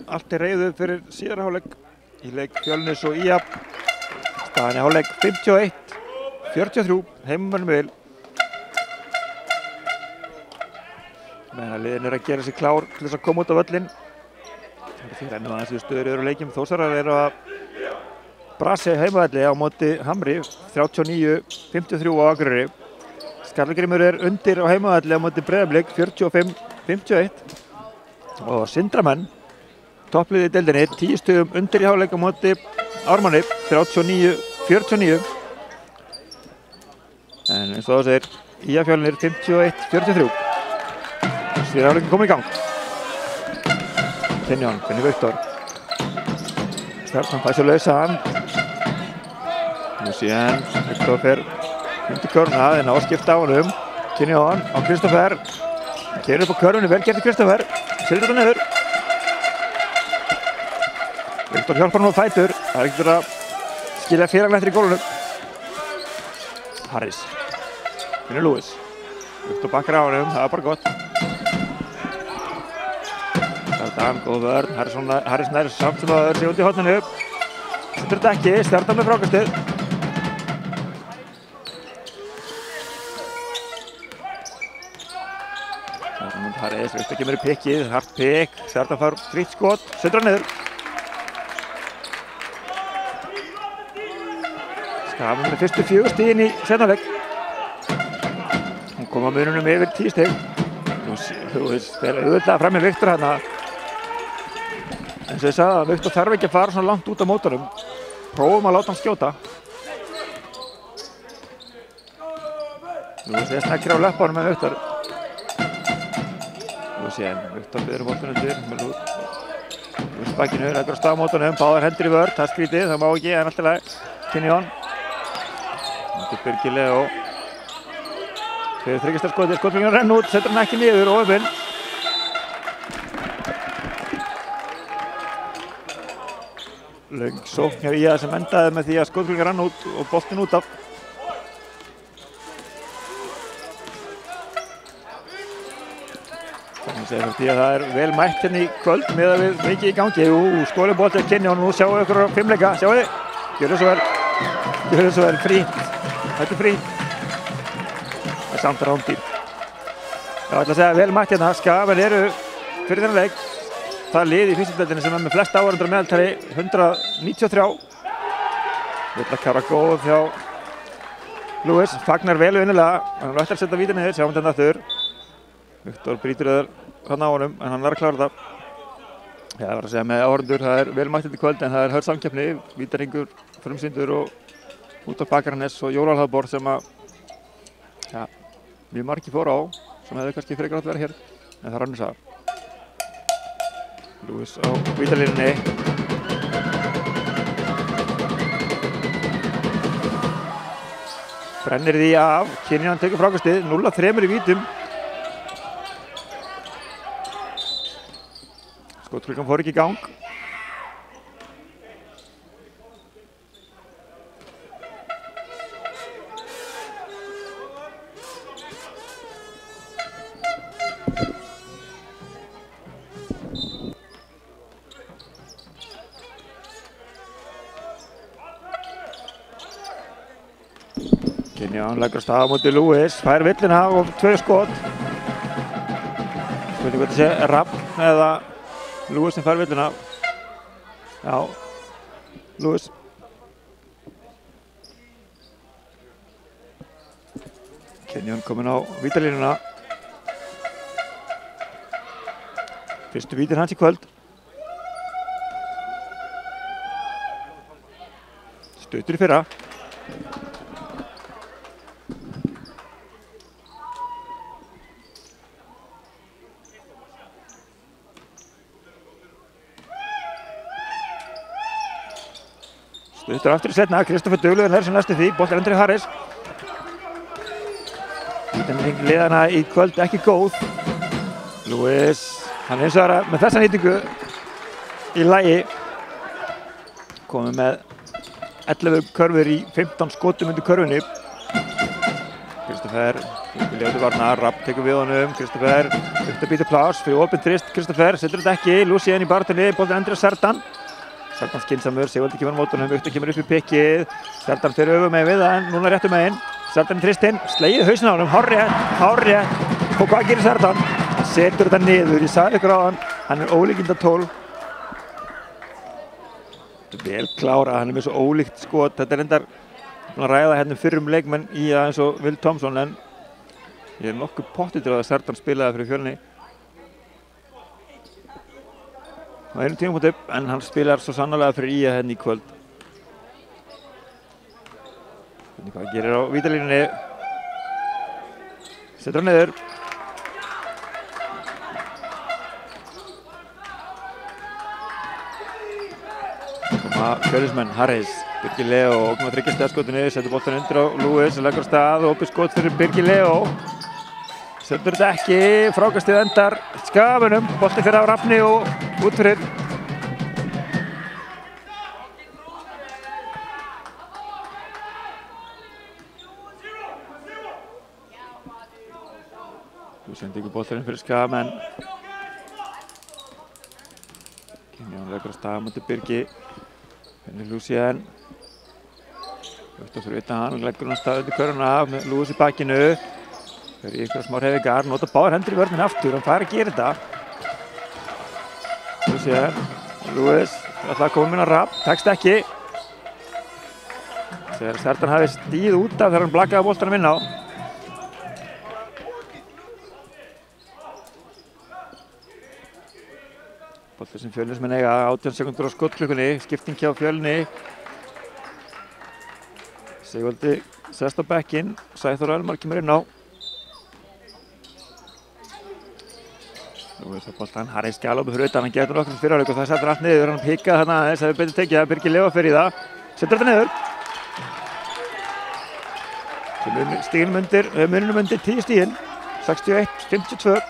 Allt reiðu fyrir síðari hálfleik í leik Fjölnis og ÍA. Staðan í hálfleik 51-43, heimamönnum vil. Meðan liðin að gera sig klár til þess að koma út á völlinn. Þeir ennú aðeins við stöður í öðru leikjum. Þórsarar eru að brasi heimavelli á móti Hamri, 39-53 á Akureyri. Skallagrímur undir á heimavelli á móti Breiðablik, 45-51. Og Sindramenn, toppliðið í deildinni, 10 stigum undir í hálfleik á móti Ármanni, 39-49. En eins og það segir, ÍA Fjölnir 51-43. Síðan hálfleikin komið í gang. Tinjón, finnir Viktor. Stjarnan fæsir lausa hann. Nú síðan Viktor fer undir körfuna, þeir ná að skipta á honum. Tinjón á Kristoffer. Keyrir upp á körfunni, vel gert í Kristoffer. Sildur þetta niður. Viktor hjálpar hann á fætur. Það er ekkert að skilja félaglettir í gólunum. Harris. Finnur Lewis. Viktor bakkar á honum, það er bara gott. Stjarnan, góð vörn. Harris nær samt sem að sé út í horninu. Þetta er dekki, Stjarnan með frákastið. Harris, Viktor kemur í pikkið, hart pikk, Stjarnan fær frítt skot, setur hann niður. Skafum með fyrstu 4 stigin í seinna leik. Hún kom á mununum yfir 10 stig. Þú veist, þeir eru auðvitað fram með Viktor hérna. Eins og ég sagði að Viktor þarf ekki að fara svona langt út á mótunum. Prófum að láta hann skjóta. Þú veist, ég snekkir á löppunum með Viktor. Síðan Viktor byrður boltann undir með út bakkinu, leggur á stað á mótunum, báðar hendur í vörn, það er skrítið, það má ekki, en allt í lagi. Tinjón. Undir Birgili og fyrir þryggjastarskotið, skotflingurinn renn út, setur hann ekki niður og öfinn. Löng sókn hjá ÍA sem endaði með því að skotflingurinn rann út og boltinn út af. Því að það er vel mætt hérna í kvöld með að við mikið í gangi. Skori boltið Tinjón og nú sjáum við ykkur á fimmleika. Sjáu þið? Gjörðu svo vel. Gjörðu svo vel. Frítt. Þetta er frítt. Það er samt rándýr. Það ætla að segja vel mætt hérna. Skafir eru fyrir þennan leik. Það er lið í fyrstudeildinni sem er með flest áhorfendur meðaltali, 193. Vill að klára góð hjá Lewis. Fagnar vel innilega. Hann er eftir að setja víti niður. Sjáum þetta aftur. Viktor brýtur það hann á honum, en hann var að klára það. Já, það var að segja með áhorfendur, það er vel mætt í kvöld, en það er hörð samkeppni. Vítaringur, Frumsyndur og út af Bakarnes og Jólvalhafborg sem að, já, mjög margir fóru á, sem hefði kannski frekar átt að vera hér, en það er annars að. Lewis á vítalínunni. Brennir því af, Tinjón tekur frákastið, 0-3 í vítum. Skotklukkan fór ekki í gang. Tinjón leggur stað á móti Lewis, fær villina og 2 skot. Spurning hvort það sé Rafn eða Lewis sem fær villina. Já, Lewis. Tinjón kominn á vítalínuna. Fyrstu vítin hans í kvöld. Stuttur í fyrra. Stuttur aftur í setna, Kristoffer Duglegur er sem næstu því, boltar endur í Harris. Vítaning liðana í kvöld ekki góð. Lewis, hann eins og það með þessa nýtingu í lagi. Komið með 11 körfur í 15 skotum undir körfunni. Kristoffer, Leóti Varnar, Rapp tekur við honum, Kristoffer, Viktor býtur pláss fyrir opinn þrist, Kristoffer setur þetta ekki, Lucien í barðinni, boltinn endur á Serdan. Serdan skynsamur, Sigvaldi kemur á mótunum, Viktor kemur upp í pikkið, Serdan fyrir öfumegin við það en núna réttum megin. Serdan í þristinn, slegið hausinn á honum, hárrétt, og hvað gerir Serdan? Hann setur þetta niður, ég sagði ykkur á hann er ólíkinda 12. Vel klárað, hann er með svo ólíkt skot, þetta er endar að ræða hérna fyrrum leikmenn í eins og Will Thompson en ég er nokkuð pottþéttur að Serdan spilaði fyrir Fjölni á einum tímapunkti en hann spilar svo sannarlega fyrir IA hérna í kvöld. Hvernig hvað gerir á vítalínunni, setur hann niður. Fjölnismenn, Harris, Birgir Leó, okkur tryggja stegaskotinu, setur boltan undir á Lewis, leggur af stað, opið skot fyrir Birgir Leó. Setur þetta ekki, frákastið endar skafunum, boltin fyrir af Rafni og út fyrir. Þú sendi ykkur boltin fyrir skamenn. Kynjón leggur af stað mútið Birgi. Lucien Viktor fyrir utan hann, leggur hann stað undir köruna af með Lewis í bakinu fyrir í ykkur smá hreyfingar, nota báðar hendur í vörninni aftur, hann fær að gera þetta Lucien, Lewis ætlaði að koma inn á Rapp, tekst ekki þegar Serdan hafi stíð út af þegar hann blakkaði boltanum inn á bolti sem Fjölnismenn eiga, 18 sekúndur á skotklukkunni, skipting hjá Fjölni. Sigvaldi sest á bekkinn, Sæþór Elmar kemur inn á. Nú er það boltan, Harris gjalopið fyrir utan, hann getur nokkur fyrir áleik og það setur allt niður, hann pikkaði þarna aðeins, það hefur betur tekið það, Birgir Leó fyrir í það, setur þetta niður. Stíginum undir, muninum undir 10 stígin, 61-52.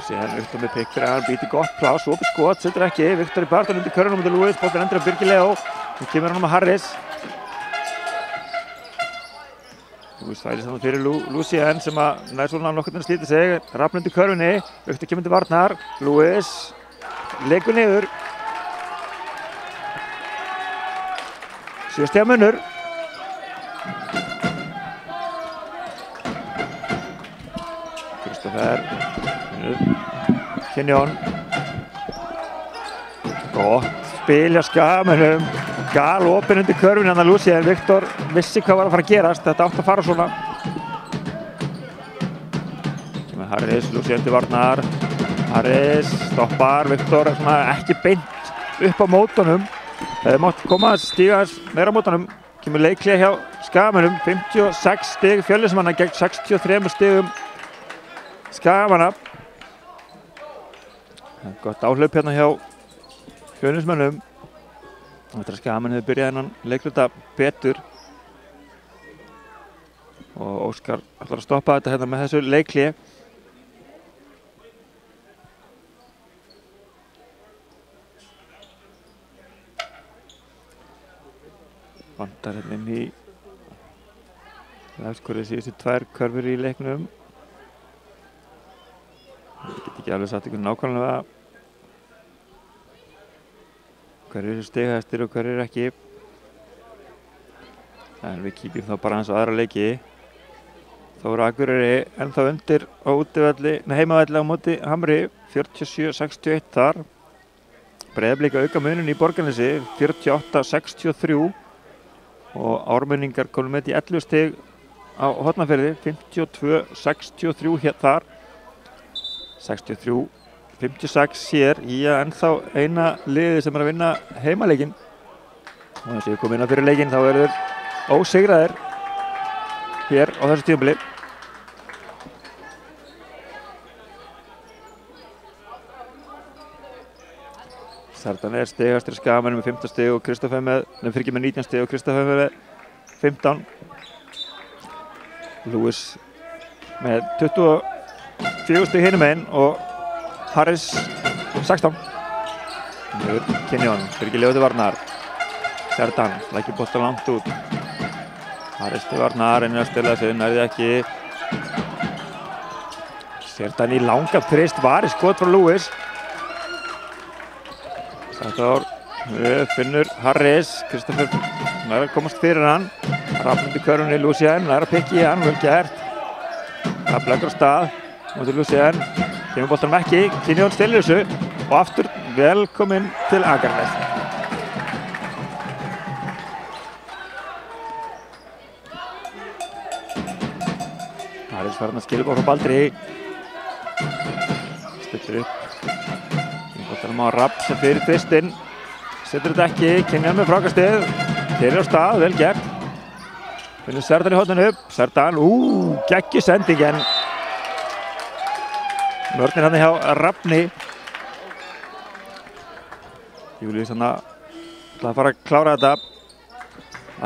Síðan Viktor með pikk fyrir hann, býtir gott pláss, opið skot, setur ekki, Viktor í barðan undir körunum undir Lewis, boltin endur af Birgir Leó, nú kemur hann á Harris. Lewis fælir saman fyrir Lucien sem að nær svona nokkurn að slíta sig, Rafn undir körunni, Viktor kemur undir varnar, Lewis, leikur niður. 7 stiga munur. Kristoffer. Kynjón gott spil hjá skamunum gal opinn undir körfunni hann að Lucien Viktor vissi hvað var að fara að gerast þetta átt að fara svona kemur Harris, Lucien til varnar Harris stoppar Viktor ekki beint upp á mótunum hefði mátt koma að stíga meira á mótunum kemur leikhlé hjá skamunum 56 stig Fjölnismanna gegn 63 stigum skamanna gott áhlaup hérna hjá Fjölnismönnum. Þetta er Skaman hefur byrjað hennan leikluta betur og Óskar ætlar að stoppa þetta hérna með þessu leikhlé. Vantar hérna inn í lefskorið síðustu 2 körfur í leiknum. Ég get ekki alveg satt ykkur nákvæmlega hver eru stigahæstir og hver eru ekki en við kíkjum þá bara aðeins á aðra leiki Þór Akureyri ennþá undir á heimavelli á móti Hamri 47-61 þar Breiðablik að auka munin í Borgarnesi 48-63 og Ármenningar komum með í 11 stig á Hornafirði 52-63 hér þar 63-56 hér í að ennþá eina liði sem er að vinna heimaleikinn og þess að við komum inn á fyrir leikinn þá eru þeir ósigraðir hér á þessu tímabili Serdan er stigastur Skaman með 15 stig og Kristoffer með 19 stig og Kristoffer með 15 Lewis með 24 stig hinum einn og Harris 16 Kynjón, Birgir Leó til varnar Serdan, lækir boltan langt út Harris til varnar, reynir að stela sig, nærði ekki. Sertan í langa þrist, var í skot frá Lewis. Sæþór finnur Harris, Kristoffer nær að komast fyrir hann. Rapp undir körfunni, Lucien nær að pikki í hann, vel gert. Rapp leggur á stað, mútið Lucien, kemur boltanum ekki, Kynjón stillir þessu og aftur velkominn til Akranes. Harris farin að skilja frá Baldri. Stillir upp. Boltanum á Rapp sem fyrir þristinn. Setur þetta ekki, Kynjón með frákastið. Keyrir á stað, vel gert. Finnur Sertan í horninu upp. Sertan, geggjur sendingen. Vörnin hann hjá Rafni. Júlíus hann að fara að klára þetta.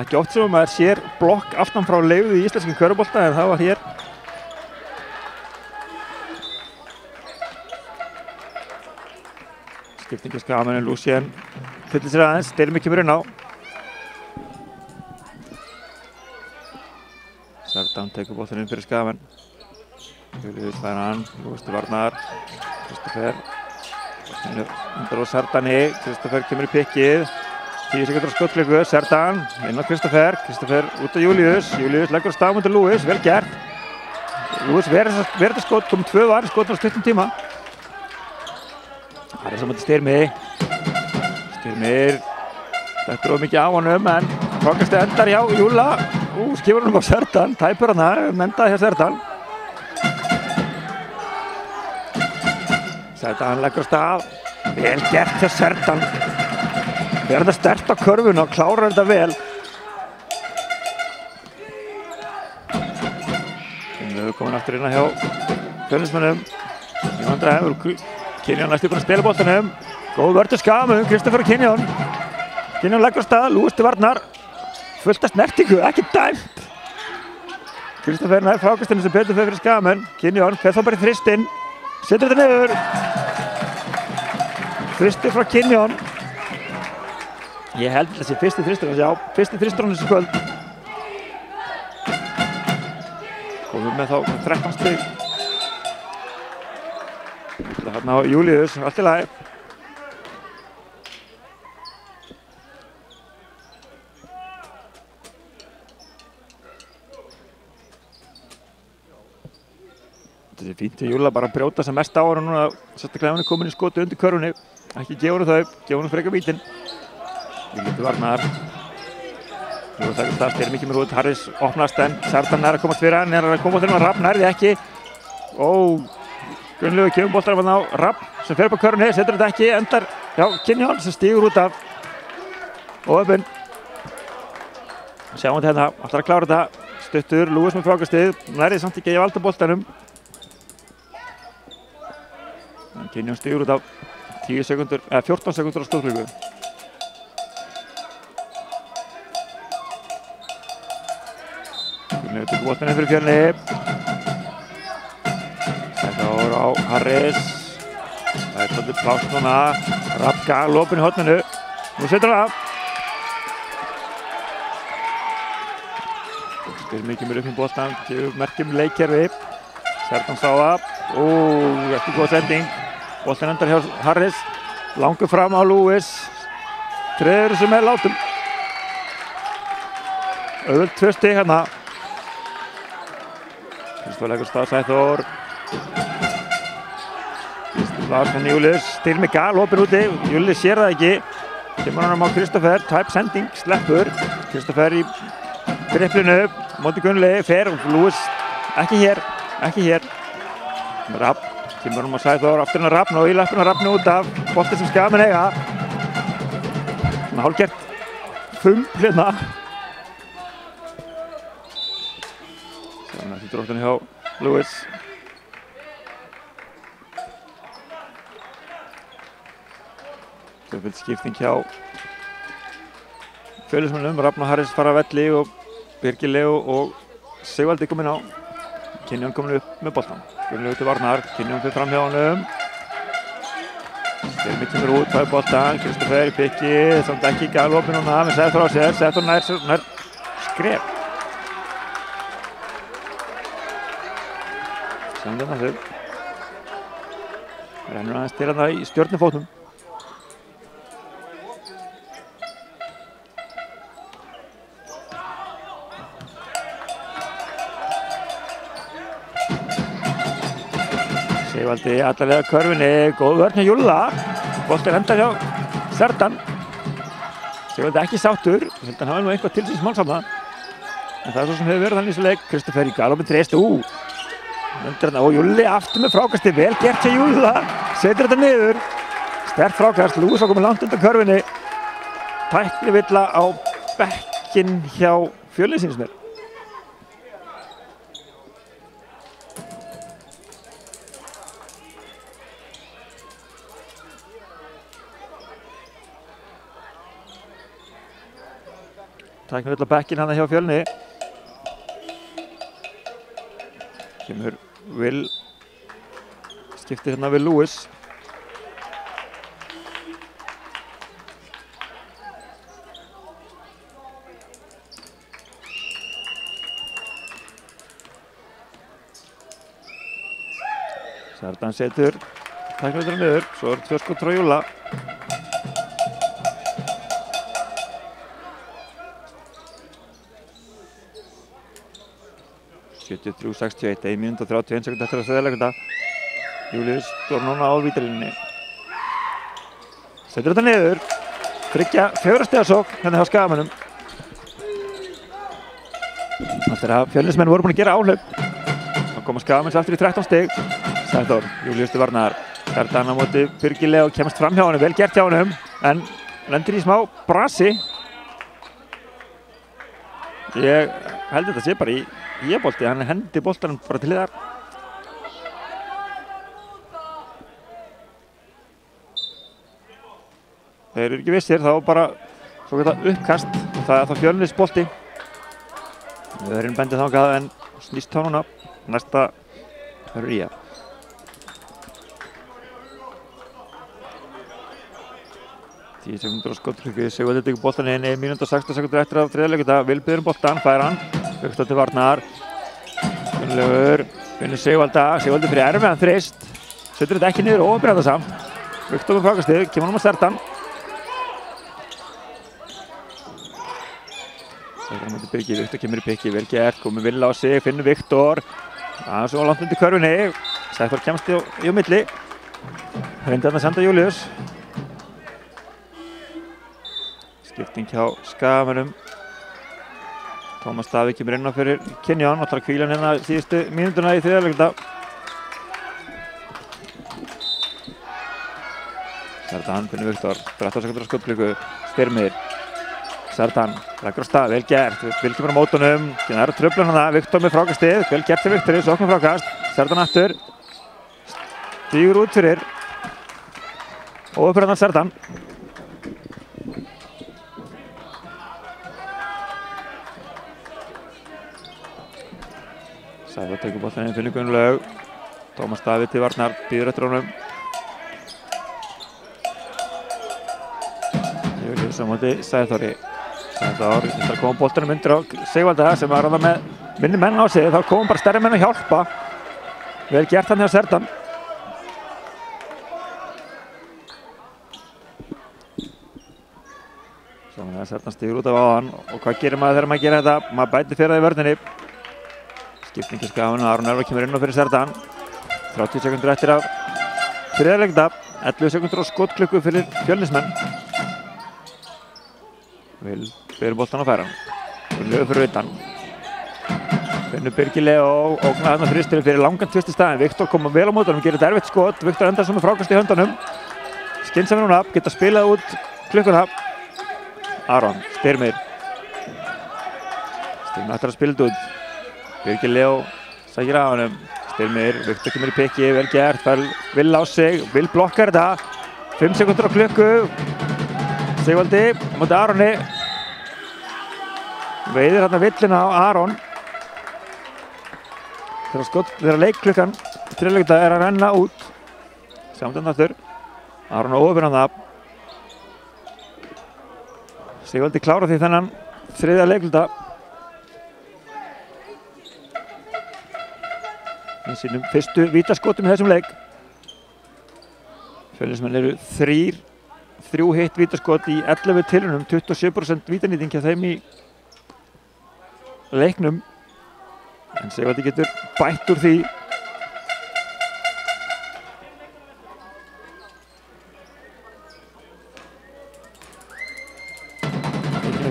Ekki oft sem maður sér blokk aftan frá Leifði í íslenskum körfubolta en það var hér. Skiptingi Skagamenn, Lucien fyllir sér aðeins, Styrmi kemur inn á. Sertan tekur boltann inn fyrir Skagamenn. Júlíus fær hann, Lewis til varnar, Kristoffer. Undir á Sertani, Kristoffer kemur í pikkið. 10 sekúndur á skotklukku, Sertan inn á Kristoffer, Kristoffer út á Júlíus. Júlíus leggur á stað undir Lewis, vel gert. Lewis verður þetta skot, kom 2 varir skot á stuttum tíma. Harris á móti Styrmi. Styrmir, þetta er of mikið á honum en frákastið endar hjá Júla. Skifur honum á Sertan, tæpur hana, endaði hjá Sertan. Sertan leggur á stað, vel gert hjá Sertan. Verður þetta sterkt á körfuna og klárar þetta vel. Við komum aftur inn á hjá Fjölnismönnum. Jóndra hefur Kynjón næstu búinn að spila boltanum. Góð vörn til Skagamenn, Kristoffer og Kynjón. Kynjón leggur á stað, Lewis til varnar. Fullt af snertingu, ekki dæmt. Kristoffer nær frákastinu sem betur fyrir Skagamenn. Kynjón fer þá bara í þristinn. Setur þetta niður. Þristur frá Kynjón. Ég held þessi fyrsti þristur, já, fyrsti þristur á þessu kvöld. Komum með þá 13 stig. Þarna á Júlíus, allt í lagi. Þetta er fínt til Júla, bara að brjóta sem mest á hann núna, sérstaklega hann er komin í skoti undir körfunni. Ekki gefa hann þau, gefa hann frekar vítinn. Júli til varnar. Nú er það Styrmi kemur út, Harris opnast en Sertan er að komast fyrir hann, er að koma til hann, Rapp nærði ekki. Gunnlaugur kemur boltanum á Rapp sem fer upp á körfunni, setur þetta ekki, endar hjá Kynjón sem stígur út af og öppinn. Sjáum þetta hérna, ætlar að klára þetta. Stuttur, Lewis með frákastið, nærði samt ekki að valda boltanum. Kynjón stígur út af 14 sekúndur á skotklukku. Gunnlaugur tekur boltann inn fyrir Fjölni. Sæþór á Harris. Það er svolítið pláss núna. Rapp gaf lopinn í horninu. Nú setur hann af. Styrmi kemur upp í boltann, gefur merkjum leikkerfi. Sertan sá það. Ekki góð sending. Boltann endar hjá Harris. Langur fram á Lewis. Treður þessu með látum. Auðvöld 2 stig hérna. Kristoffer leggur stað Sæþór. Larsson Júlíus, Styrmi gaf lopinn úti. Júlíus sér það ekki. Kemur hann á Kristoffer, tæp sending, sleppur. Kristoffer í driplinu, móti Gunnlaugi, fer og Lewis. Ekki hér. Rapp, kemur hann á Sæþór, aftur hann að Rappn og í lappinu að Rappn út af. Bolti sem Skagamenn eiga. Hálfgert fumbl hérna. Þannig að þetta dróttan hjá Lewis. Tvöföld skipting hjá Fjölnismönnum. Rafn og Harris fara að velli og Birgir Leó og Sigvaldi komin á. Kynjón komin upp með boltan. Gunnlaugur til varnar, Kynjón fyrir fram hjá honum. Styrmi kemur út, fær boltan, Kristoffer í pikki, samt ekki gaf lopinn núna, með Sæþór á sér, Sæþór nær skref. Sjáum þetta aftur. Rennur aðeins til það í stjörnufótum. Sigvaldi allavega körfunni, góð vörn hjá Júlla. Boltinn endar hjá Serdan. Sigvaldi ekki sáttur, ég held að hann hafi nú eitthvað til síns málsamna. En það er svo sem hefur verið þannig í þessu leik. Kristoffer í galopin treyst, Undir þarna, Júlli aftur með frákasti, vel gert hjá Júlla. Setur þetta niður. Sterkt frákast, Lúis var kominn langt undan körfunni. Tæknivilla á bekkinn hjá Fjölni sýnist mér. Tæknivilla á bekkinn hann hjá Fjölni. Kemur Will, skiptir hérna við Lewis. Serdan setur tæknivilluna niður, svo er 2 skot frá Júlla. Sjötíu 3:61, 1 mínúta og 31 sekúndur eftir að þriðja. Július står núna á vítalinni. Setur þetta niður. 4 stiga sókn hérna hjá Skagamönnum. Eftir að Fjölnismenn voru búin að gera áhlaup. Þá koma Skagamenn aftur í 13 stig. Sæþór, Július til varnar. Serdan á móti Birgile og kemst fram hjá honum. Vel gert hjá honum, en lendir í smá brasi. Ég held þetta sé bara í bolti, hann hendi boltanum bara til hliðar. Þeir eru ekki vissir, þá bara svo þetta uppkast og það er þá Fjölnis bolti. Öðurinn bendið þangað en snýst þá núna. Næsta verður Ía. Tíu sekundur á skotklukku, Sigvaldi tekur boltan inn, 1 mínúta og 16 sekundur eftir af þriðja leikluta. Will biður boltan, fær hann. Viktor til varnar. Gunnlaugur, finnur Sigvalda. Sigvaldi fyrir erfiðan þrist. Setur þetta ekki niður og byrjar það samt. Viktor með frákastið, kemur hann á Serdan. Serdan mútið Birgi, Viktor kemur í pikki, vel gert, komur Will á sig, finnur Viktor. Það er svo langt undir körfunni. Sæþór kemst í milli. Reyndi þarna að senda Július. Skipting hjá Skagamönnum. Tómas Davíð kemur inn á fyrir Kenyon og tar kvílan hérna síðustu mínútuna í þriðja leikluta. Serdan finnur Viktor, 13 sekundur á skotklukku, Styrmir. Serdan leggur á stað, vel gert, Will kemur á mótunum, það eru truflun hana, Viktor með frákastið, vel gert fyrir Viktori, sókn með frákast. Serdan aftur, stígur út fyrir og upp fyrir hann Serdan. Sæþór tekur boltann inn, finnur Gunnlaug. Tómas Davíð til varnar, býður eftir honum. Július á móti Sæþóri. Sæþór ætlar að koma boltanum undir á Sigvalda sem var þarna með minni menn á sig. Þá komum bara stærri menn að hjálpa. Vel gert hann hjá Serdan. Svo með það Serdan stígur út af áðan. Og hvað gerir maður þegar maður gerir þetta? Maður bætir fyrir það í vörninni. Skiptingi Skagamenn og Aron Elvar kemur inn á fyrir Serdan. 30 sekundur eftir af þriðja leikluta. 11 sekundur á skotklukku fyrir Fjölnismenn. Will biður boltan á færan. Lögur fyrir utan. Finnur Birgile og ógnar þarna þristurinn fyrir langan tvist í staðinn. Viktor koma vel á mótunum, gerir þetta erfitt skot. Viktor endar svo með frákast í höndunum. Skynsamur núna, geta spilað út klukkuna. Aron, Styrmir. Styrmir ætlar að spila þetta út. Birgile og sækir á honum. Styrmir, Viktor kemur í pikki, vel gert. Fær Will á sig, Will blokkar þetta. 5 sekundur á klukku. Sigvaldi á móti Aroni. Veiðir hérna villina á Aron. Þegar leikklukkan þriðja leikluta er að renna út. Sjáum þetta aftur. Aron á ofur hann það. Sigvaldi klára því þennan þriðja leikluta. í sínum fyrstu vítaskotum í þessum leik. Fjölnismenn eru 3 hitt vítaskot í 11 tilraunum, 27% vítanýting hjá þeim í leiknum. En Sigvaldi getur bætt úr því.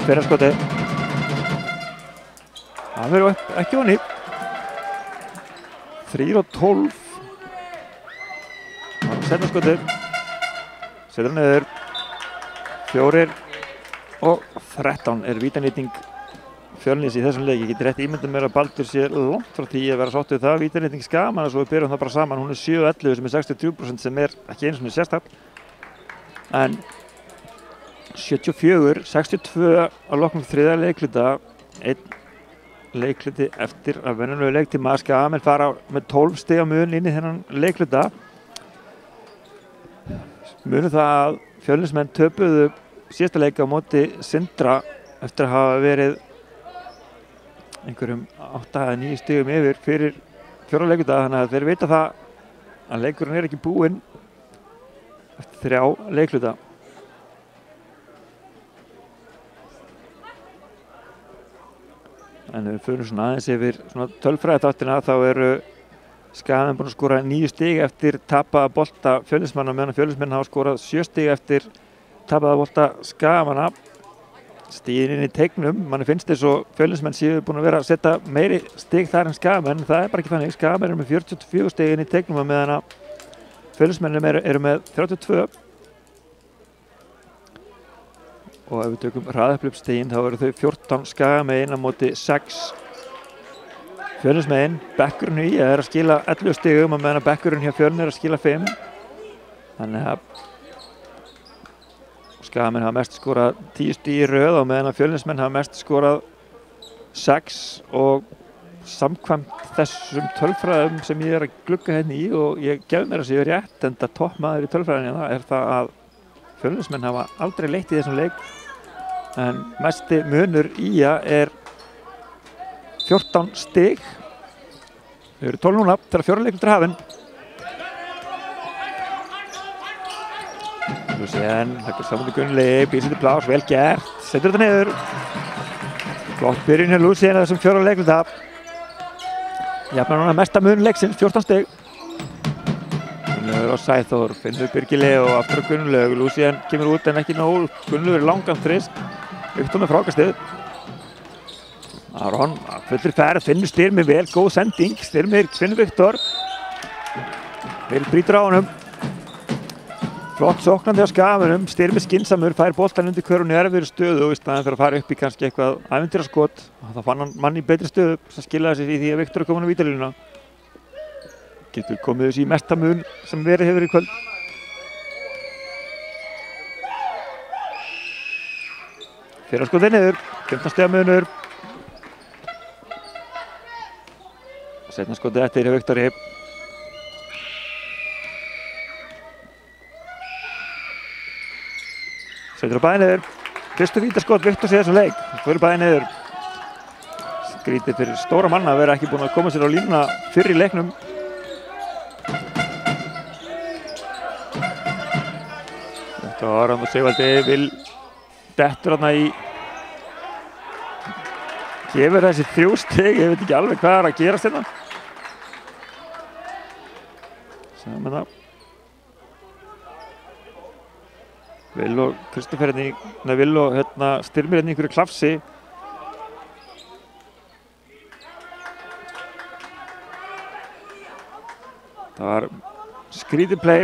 Fyrra skoti. Það verður ekki onni. 3-12. Seinna skoti. Setur hann niður. 4-13 er vítanýting Fjölnis í þessum leik. Ég get rétt ímyndað mér að Baldur sé langt frá því að vera sátt við það. Vítanýting Skagamanna, svo við byrjum það bara saman. Hún er 7-11 sem er 63% sem er ekki einu svona sérstakt. En 74-62 að loknum þriðja leikluta. Einn leikluti eftir að venjulegu leiktíma. Skagamenn fara með 12 stiga mun inn í þennan leikluta. Munum það að Fjölnismenn töpuðu síðasta leik á móti Sindra eftir að hafa verið einhverjum 8-9 stigum yfir fyrir fjóra leikluta, þannig að þeir vita það að leikurinn er ekki búinn eftir 3 leikluta. En ef við förum svona aðeins yfir tölfræðiþáttina, þá eru Skagamenn búin að skora 9 stig eftir tapaða bolta Fjölnismanna, meðan Fjölnismenn hafa skorað 7 stig eftir tapaða bolta Skagamanna. Stigin inn í teignum, manni finnst þess að Fjölnismenn séu búin að vera að setja meiri stig þar en Skagamenn, en það er bara ekki þannig. Skagamenn eru með 44 stig inn í teignum, meðan að Fjölnismenn eru með 32. Og ef við tökum hraðaupplöpsstigin, þá eru þau 14 Skagamegin á móti 6 Fjölnismegin. Bekkurinn í er að skila 11 stigum, og meðan að bekkurinn hjá Fjölni er að skila 5. Þannig að Skagamenn hafa mest skorað 10 stig í röð, og meðan að Fjölnismenn hafa mest skorað 6. Og samkvæmt þessum tölfræðum sem ég er að glugga hérna í, og ég gef mér að segja rétt, enda toppmaður í tölfræðinni, er það að Fjölnismenn hafa aldrei leitt í þessum leik, en mesti munur ÍA er 14 stig. Við erum 12 núna þegar 4 leiklutir hafinn. Lúsien, hættur saman til Gunnli, býr sér til plás, vel gert, setur þetta niður. Flott byrjun hjá Lúsien þessum 4 leikluta. Jafnar núna mesta mun leiksins, 14 stig. Gunnlaugur og Sæþór, finnur Birgili og aftur á Gunnlaug. Lúsien kemur út en ekki nóg. Gunnlaugur er langan þrist. Viktor með frákastið. Aron, fullir ferð, finnur Styrmi vel, góð sending. Styrmi finnur Viktor. Vel brýtur á honum. Flott sóknandi á Skagamönnum. Styrmi skynsamur, fær boltan undir körfunni í erfiðri stöðu, og í staðinn fyrir að fara upp í kannski eitthvað ævintýraskot. Þá fann hann mann í betri stöðu sem skilaði sér í því að Viktor er komin á vítalínuna. Getur komið þessi í mesta mun sem verið hefur í kvöld. Fyrra skotið niður, 15 stiga munur. Seinna skotið eftir hjá Viktori. Setur á bæði niður. Fyrstu vítaskot Viktors í þessum leik. Fyrir bæði niður. Skrítið fyrir stóra manna að vera ekki búin að koma sér á línuna fyrr í leiknum. Þetta var Aron og Sigvaldi vil dettur þarna í. Gefur þessi 3 stig, ég veit ekki alveg hvað er að gerast hérna. Sem það. Vil og Kristoffer hérna, vil og Styrmir hérna í einhverju klafsi. Það var skrítið play.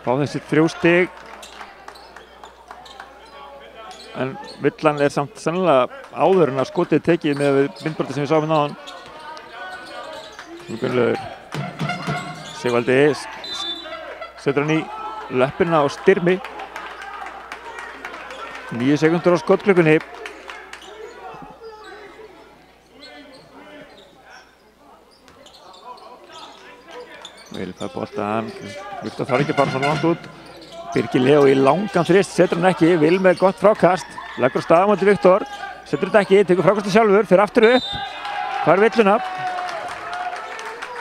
Fá þessi 3 stig. En villan er samt sennilega áður en að skotið tekið með myndbroti sem við sáum hérna áðan. Gunnlaugur. Sigvaldi setur hann í löppina á Styrmi. 9 sekúndur á skotklukkunni. Vil fær boltan. Viktor þarf ekki að fara svona langt út. Birgir Leó í langan þrist, setur hann ekki. Vil með gott frákast. Leggur á stað á móti Viktor. setur þetta ekki, tekur frákastið sjálfur, fyrir aftur upp, fær villuna.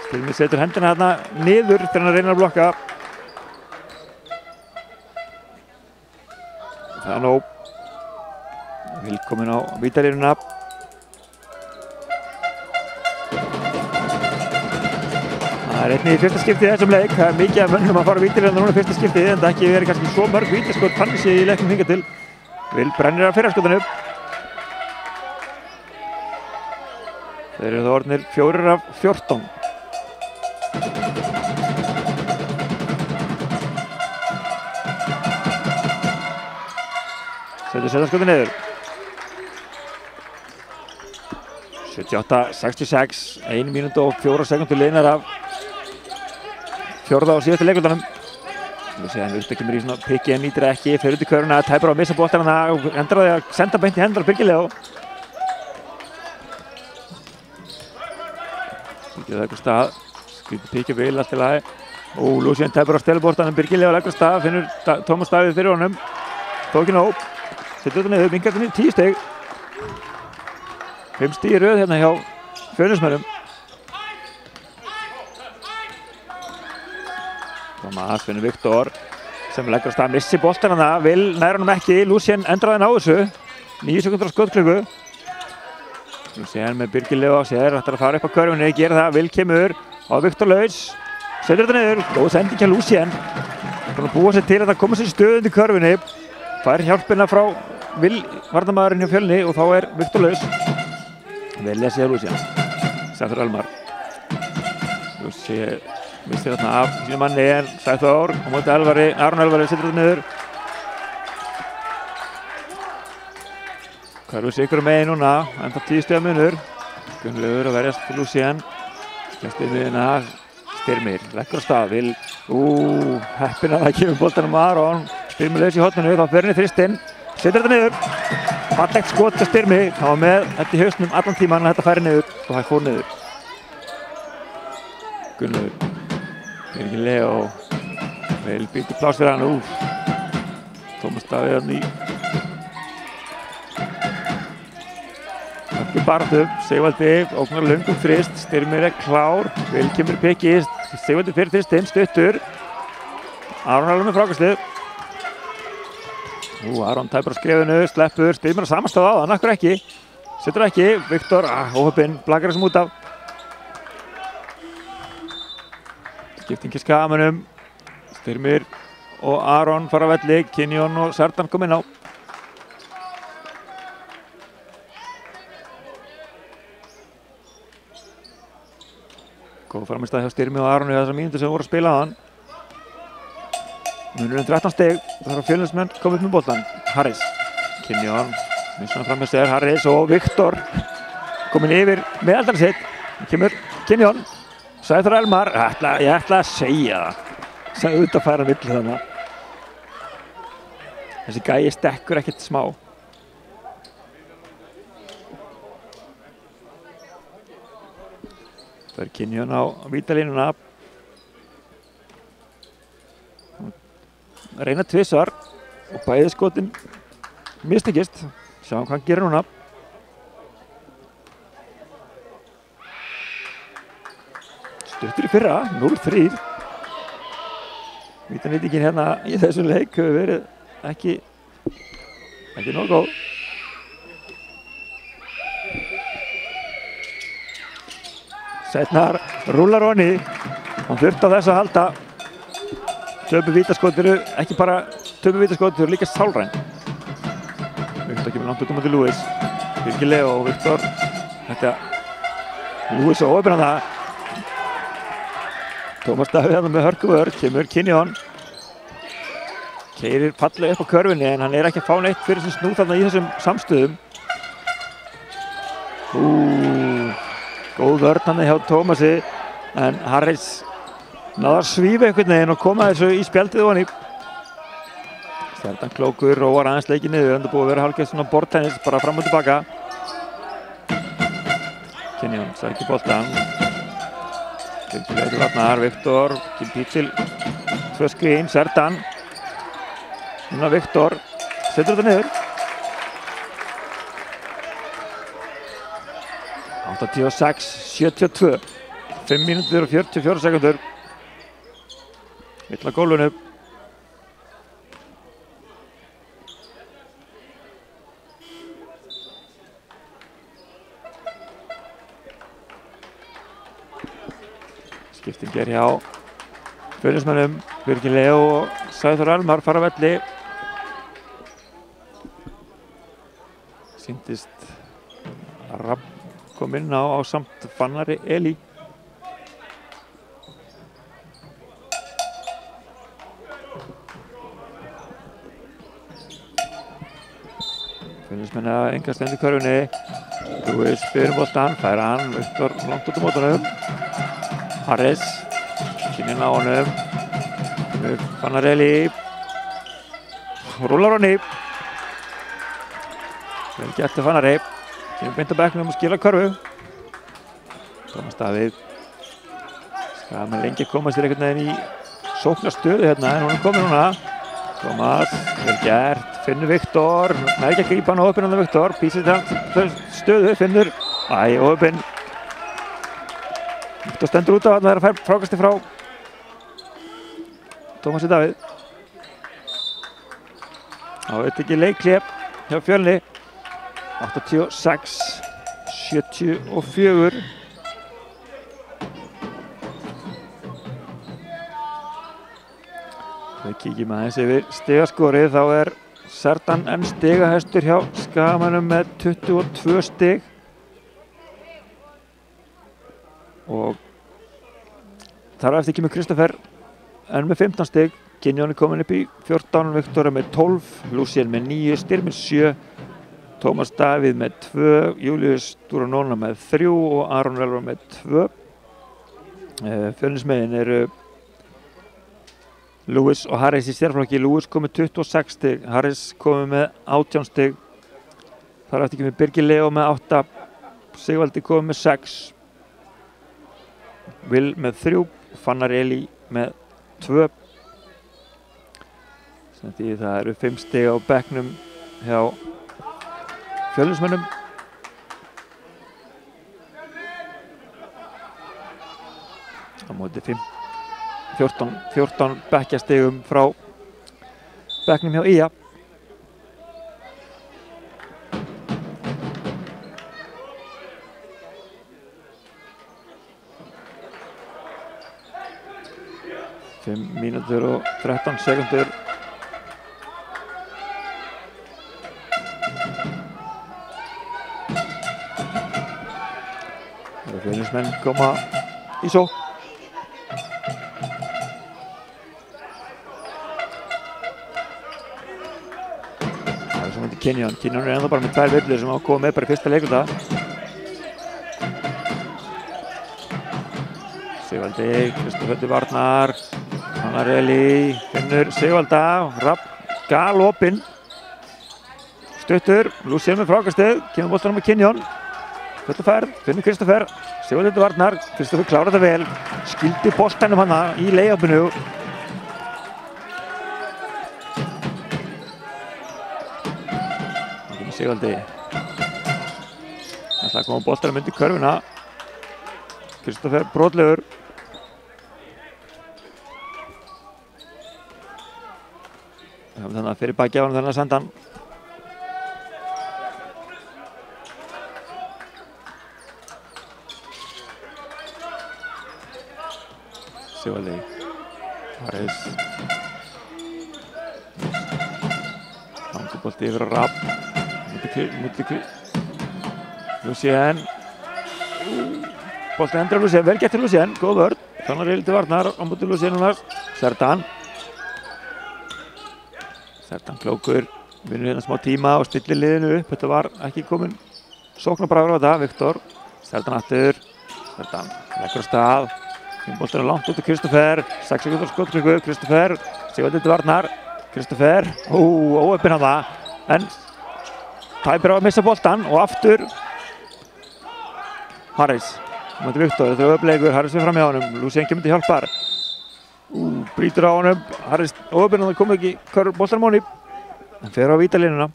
Styrmir setur hendina hérna niður þegar hann reynir að blokka. Það er nóg. Vilkomin á vítalínuna. Það er einnig í fyrsta skiptið í þessum leik. Það er mikið af mönnum að fara á vítalínuna núna í fyrsta skiptið, en það ekki verið kannski svo mörg vítaskot þannig séð í leiknum hingað til. Vil brennir af fyrraskotunum. Þeir eru þá orðnir 4 af 14. Setur setjarskotið niður. 78-66, 1 mínúta og 4 sekúndur liðnar af fjórða og síðasta leiklutanum. Þú sé hann vilt ekki mér í svona pikki en nýtir ekki, fyrir út í körfuna, tæpar á að missa boltan hana og endar á því að senda beint í hendur á Birgir Leó. Birgir leggur af stað, skrítið pikki vil allt í lagi. Lúsín tæpar á stelboltanum, Birgir Leó leggur af stað, finnur Tómas Davíð fyrir honum. Þó ekki nóg, setur þetta niður, minkar þetta niður 10 stig. 5 stig í röð hérna hjá Fjölnismönnum. Tómas finnur Viktor sem leggur af stað, missi boltan hana, vil nær honum ekki, Lúsín endrar hann á þessu. 9 sekúndur á skotklukku. Lúsín með Birgir Leó á sér, ætlar að fara upp á körfunni, gera það, vil kemur á Viktor laus, setur þetta niður, góð sending hjá Lúsín. Búinn að búa sér til að það koma sér stöðund í körfunni, fær hjálpina frá Vil varnarmaðurinn hjá Fjölni og þá er Viktor laus. Vel lesið hjá Lúsín, Sæþór Elmar. Lúsín mistir þarna af sínum manni en Sæþór á móti Elvari, Aron Elvari setur þetta niður. Körfur sig ykkur megin núna, enda 10 stiga munur. Gunnlaugur að verjast til Lúsín. Skemmst í miðuna, Styrmir, leggur af stað, Vil, heppinn að það kemur boltanum á Aron. Styrmir laus í horninu, þá fer hann í þristinn, setur þetta niður. Fallegt skot til Styrmi, hann var með þetta í hausnum allan tíman að þetta færi niður og það fór niður. Gunnlaugur. Birgir Leó, vel býtur pláss fyrir hann, Tómas Davíð hann í ekki barðu, Sigvaldi ógnar löngum þrist, Styrmir er klár, vel kemur pikki, Sigvaldi fyrir þristinn, stuttur, Aron alveg með frákastið. Aron tæpar á skrefinu, sleppur, Styrmir á samanstað á þann, akkur ekki, setur ekki, Viktor, óhöppinn, blakar þessum út af. Skipting í skamunum, Styrmir og Aron fara á velli, Kinjón og Sardan kom inn á. Góð framistæð hjá Styrmi og Aron í þessar mínútur sem voru að spila á hann. Munurinn 13 stig, það þarf Fjölnismenn komið upp með boltan. Harris, Kinjón, missan fram með sér, Harris og Viktor komin yfir meðaldan sitt. Kemur Kinjón. Sæþór Elmar, ég ætla að segja það, sem auðvitað færa milli þannig. Þessi gæi stekkur ekkert smá. Það er Kinjón á vítalínuna. Reyna tvisvar og bæði skotin mistekist. Sjáum hvað hann gerir núna. Stuttur í fyrra, 0-3. Vítanýtingin hérna í þessum leik hefur verið ekki nóg góð. Setnar rúlar honni, hann þurfti á þess að halda. Töpu vítaskot eru ekki bara töpu vítaskot, þau eru líka sálræn. Viktor kemur langt út á móti Lewis. Birgir Leó og Viktor. Þetta Lewis og óöfnir það. Tómas Davíð hann með hörkuvörð, kemur Kinjón. Keyrir fallega upp á körfunni en hann er ekki að fá neitt fyrir sem snúð þarna í þessum samstöðum. Góð vörn hann hjá Tómasi en Harris náði að svífa einhvern veginn og koma þessu í spjaldið ofan í. Stjarnan klókur, róar aðeins leikið niður, en það búið að vera hálfgeitt svona bortennis, bara fram og tilbaka. Kinjón sækir boltan. Birgir Leó til varnar, Viktor, býr til 2 skrín, Serdan. Núna Viktor, setur þetta niður. 86-72. 5 mínútur og 44 sekundur. Vill á gólfinu. Skipting hjá Fjölnismönnum. Birgir Leó og Sæþór Elmar fara á velli. Sýndist Rapp kom inn á samt Fannari Elí. Fjölnismenn að enga stend í körfunni. Lewis byrjum boltan, færa hann Viktor langt út á mótunum. Harris, kynnin á honum. Fannari Elí. Rúlar honni. Vel gert til Fannari. Kynnin beint á bekknum og skila körfu. Tómas Davíð. Skal með lengi koma sér einhvern veginn í sóknarstöðu hérna, en hún er komin núna. Tómas, vel gert. Finnur Viktor, næ ekki að grípa hann óöppinn á Viktor, písir til stöðu, Finnur, óöppinn. Viktor stendur út á að það er að færa frákasti frá Tómasi Davíð. Þá veit ekki leikhlép hjá Fjölni, 86-74. Við kíkjum aðeins yfir stigaskorið, þá er Serdan enn stigahæstur hjá Skagamönnum með 22 stig og þar á eftir kemur Kristoffer enn með 15 stig. Kynjón er komin upp í 14, Viktor er með 12, Lucien með 9, Styrmir 7, Tómas Davíð með 2, Július Duranona með 3 og Aron Elvar með 2. Fjölnismegin eru Lewis og Harris í sérflokki. Lewis kom með 26 stig, Harris kom með 18 stig. Þar eftir kemur Birgir Leó með 8, Sigvaldi kom með 6, Will með 3, Fannari Elí með 2. Því það eru 5 stig á bekknum hjá Fjölnismönnum. Á móti 14 bekkjastigum frá bekknum hjá IA. Fimm mínútur og 13 sekundur. Fjölnismenn koma í sókn. Kynjón er ennþá bara með 2 villur sem á að koma með bara í fyrsta leikluta. Sigvaldi, Kristoffer Varnar, Fannari Elí, Finnur Sigvalda, Rapp, galopinn. Stuttur, Lucien með frákastið, kemur boltanum með Kynjón. Fullu ferð, Finnur Kristoffer, Sigvaldi Varnar, Kristoffer klárar þetta vel, skildi boltanum hana í layupinu. Sigvaldi ætla að koma boltanum undir körfuna. Kristoffer brotlegur. Þannig að fyrir baki á hann þannig að senda hann. Sigvaldi. Harris. Hangubolti yfir að Rapp. Lucien. Bolti endur á Lucien, vel gett til Lucien, góð vörn. Fannari Elí til Varnar á móti Lucien núna. Serdan klókur, vinnur hérna smá tíma og stillir liðinu upp. Þetta var ekki komin sóknarbræður á þetta. Viktor, Serdan aftur. Serdan leggur á stað. Boltinn er langt út til Kristoffer. 6 sekúndar skotklukku, Kristoffer. Sigvaldi til Varnar. Kristoffer, óöppinn hann það. En tæpir á að missa boltan og aftur Harris móti Viktor, þetta er öfleikur, Harris við fram hjá honum, Lucien kemur til hjálpar. Brýtur á honum, Harris óöppinn og það kom ekki boltanum á honum. Hann fer á vítalínuna.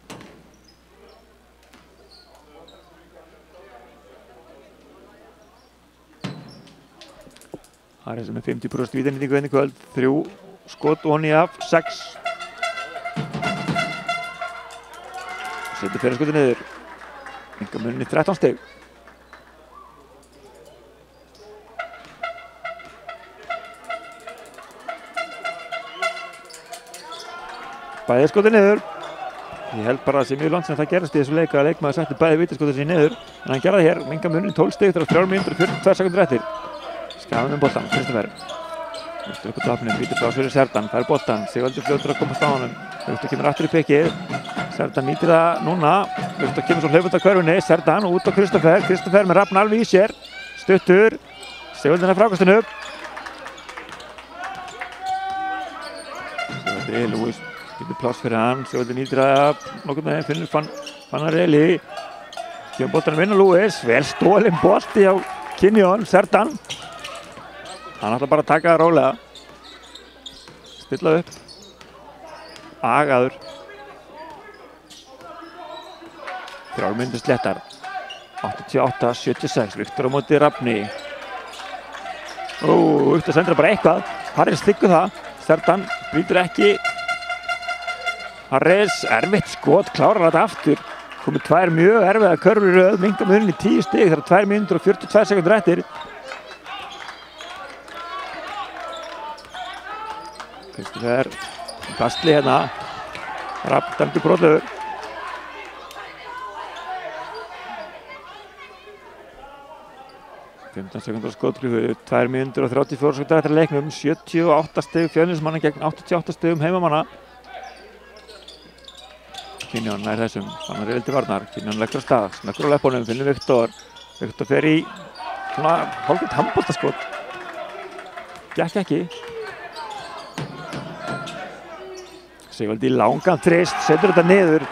Harris með 50% vítanýtingu í kvöld, 3 skot onni af 6. Setur fyrir skoti niður. Minnkar muninn í 13 stig. Bæði skoti niður. Ég held bara að það sé mjög langt sem það gerast í þessu leik að leikmaður setti bæði vítaskotið sér niður. En hann gerði það hér, minnkar muninn í 12 stig þegar 3 mínútur og 42 sekúndur eftir. Skafum boltan, Kristoffer. Upp á topnum, vítur plás fyrir Serdan, fær boltan, Sigvaldi fljótur að komast á honum. Viktor kemur aftur í pikkið, Serdan nýtir það núna, Viktor kemur svo hlaupandi á körfunni, Serdan út á Kristoffer, Kristoffer með Rafn alveg í sér, stuttur, Sigvaldi er frákastinu upp. Sigvaldi, Lewis, vítur plás fyrir hann, Sigvaldi nýtir það, nokkuð með finnur Fannarelli, kemur boltanum inn á Lewis, vel stólinn bolti á Kinjón, Serdan. Hann ætla bara að taka það rólega. Stilla upp. Agaður. 3 mínútur sléttar. 88-76. Viktor á móti Rafni. Viktor sendur bara eitthvað. Harris þykku það. Serdan brýtur ekki. Harris, erfitt skot, klárar þetta aftur. Komið 2 mjög erfiða körfur í röð. Minnkar muninn í 10 stig. Það er 2 mínútur og 42 sekúndur eftir. Kristoffer, Bastli hérna, Rapp dæmdur brotlegur. Fimmtán sekúndur skotgrifu, 2 mínútur og 34 sekúndur eftir leiknum, 78 stig Fjölnismanna gegn 88 stigum heimamanna. Kinjón nær þessum, Fannar yfir til varnar, Kinjón leggur á stað, snöggur á leppunum, finnur Viktor. Viktor fer í svona hálfgett handboltaskot. Gekk ekki. Sigvaldi langan þrist, setur þetta niður.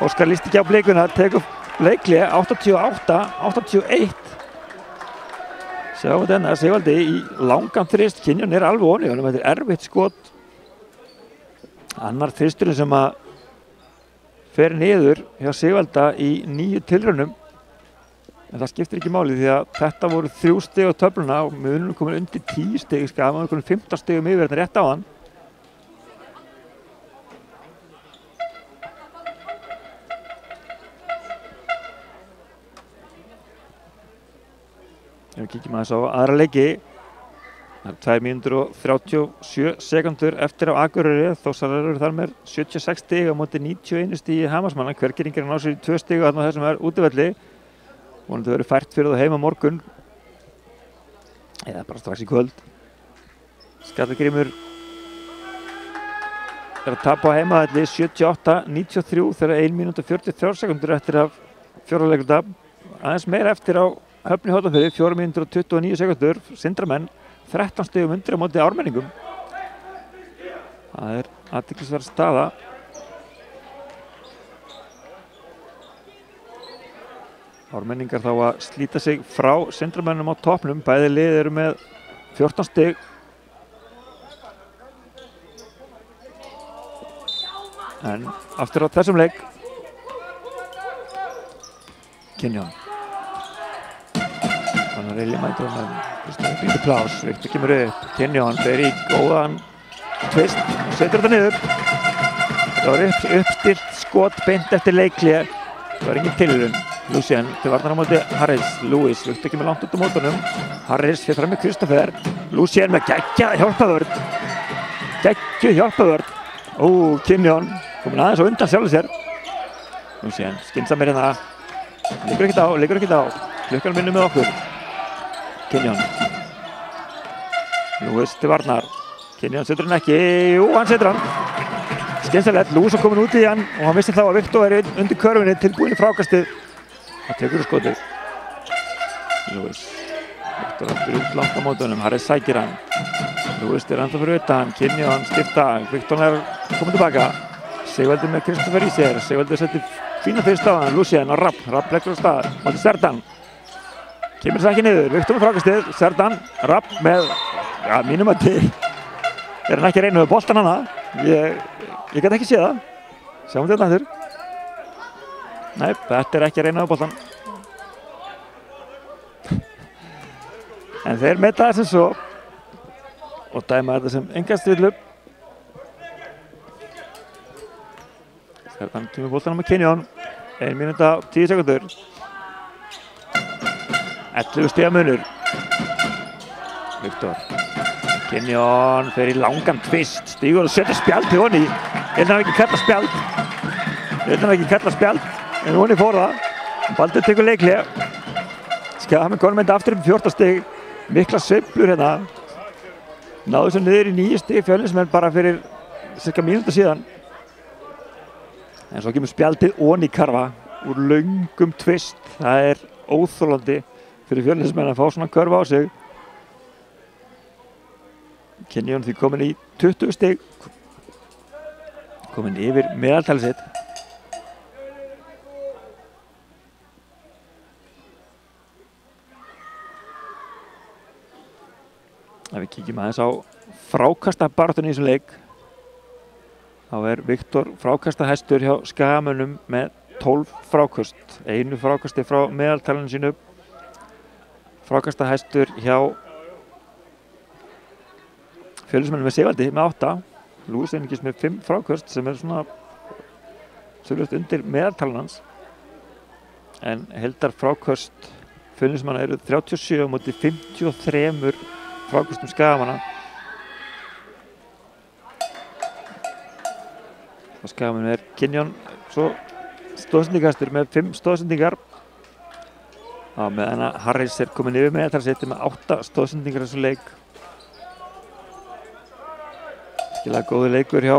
Óskar líst ekki á blikuna, tekur leikli 88-81. Sjáum þetta, Sigvaldi í langan þrist, Kinjón er alveg onni, þetta er erfitt skot. Annar þristurinn sem að fer niður hjá Sigvalda í 9 tilraunum. En það skiptir ekki máli því að þetta voru 3 stig á töfluna og við erum komin undir 10 stig, skafum við komin 15 stigum yfir þetta rétt á hann. Ef við kíkjum aðeins á aðra leiki, það er 2 mínútur og 37 sekúndur eftir á Akureyri, Þórsarar eru þar með 76 stig á móti 91 stig í Hamarsmanna, Hvergerðingar ná sér í 2 stig þarna á þessum er útivelli, vonandi verður fært fyrir það heima morgun, eða bara strax í kvöld. Skallagrímur er að tapa á heimavelli 78-93 þegar 1 mínútur og 43 sekúndur eftir af 4. leikluta, aðeins meira eftir á Höfni Hornafirði, 4 mínútur og 29 sekúndur, Sindramenn 13 stigum undir á móti Ármenningum. Það er athyglisverð staða. Ármenningar þá að slíta sig frá Sindramennum á toppnum, bæði lið eru með 14 stig. En aftur á þessum leik, Kinjón. Þannig að Rilli mætur hann með bítu plás, Viktor kemur upp, Kinjón fer í góðan tvist, setur þetta niður. Það var uppstilt skot beint eftir leikli, það var engin tilraun. Lucien til varnar á móti Harris, Lewis, Viktor kemur langt út á mótunum, Harris fer fram með Kristoffer, Lucien með geggjað hjálpavörn, geggjuð hjálpavörn. Kinjón komin aðeins á undan sjálfur sér. Lucien skynsamir hérna, liggur ekkert á, klukkan minnum með okkur. Kinjón. Lewis til varnar. Kinjón setur hann ekki. Jú, hann setur hann. Skynsamlegt. Lewis er komin út í hann og hann vissi þá að Viktor er undir körfunni tilbúin í frákastið. Það tekur skotið. Lewis. Viktor aftur út langt á mótunum. Harris sækir hann. Lewis er ennþá fyrir utan. Kinjón skipta. Viktor er komin tilbaka. Sigvaldi með Kristoffer í sér. Sigvaldi setur fína fyrst á hann. Lucien og Rapp. Rapp leggur á stað. Móti Serdan. Kemur þess ekki niður, Viktor með frákastið, Serdan, Rapp með, mínum að til, er hann ekki að reyna með boltan hana, ég get ekki séð það, sjáum þetta aftur, nei, þetta er ekki að reyna með boltan, En þeir meta það sem svo og dæma þetta sem enga stillu. Stjarnan tími boltanum með Kenyon. 1 mínúta og 10 sekundur. 11 stiga munur. Viktor. Kenyon fer í langan tvist. Stígur og setur spjald til honni. Ég held að hann ekki kalla spjald. En honni fór það. Baldur tekur leiklega. Skagamenn konum þetta aftur 14 stig. Mikla sveiflur hérna. Náðu svo niður í 9 stig Fjölnismenn bara fyrir cirka mínútu síðan. En svo kemur spjaldið onni karfa úr löngum tvist. Það óþolandi fyrir Fjölnismenn að fá svona körfa á sig. Kenyon því komin í 20 stig. Komin yfir meðaltalið sitt. Ef við kíkjum aðeins á frákastabaráttunni í þessum leik þá Viktor frákastahæstur hjá Skagamönnum með 12 fráköst. Einu frákasti frá meðaltalinu sínu. Frákastahæstur hjá Fjölnismönnum með Sigvaldi með 8. Lúis Einingis með 5 fráköst sem svona svolítið undir meðaltalinu hans. En heildar fráköst Fjölnismanna eru 37 á móti 53 frákostum Skagamanna. Og Skagamann Kenyon svo stóðsendingastur með 5 stóðsendingar. Á meðan Harris komin yfir meðaltalið sitt með 8 stóðsendingar þessu leik. Skilaði góður leikur hjá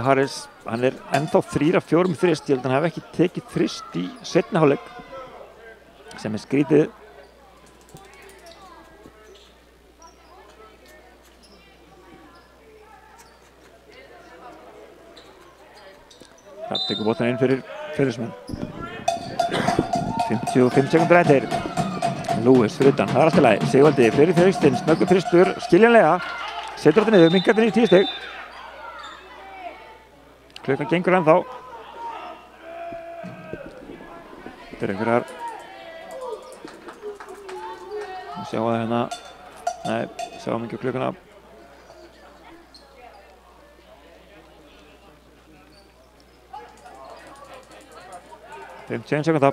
Harris. Hann ennþá 3 af 4 þrist. Ég held að hann hafi ekki tekið þrist í seinni hálfleik sem skrítið. Það tekur boltan inn fyrir Fjölnismenn. 55 sekundur eftir. Lúis fyrir utan, það allt í lagi. Sigvaldi fyrir þristinn, snöggur þristur, skiljanlega. Setur þetta niður, minkar þetta í 10 stig. Klukkan gengur ennþá. Þetta einhverjar. Sjá það hérna. Nei, sjáum ekki á klukkuna. 51 sekunda.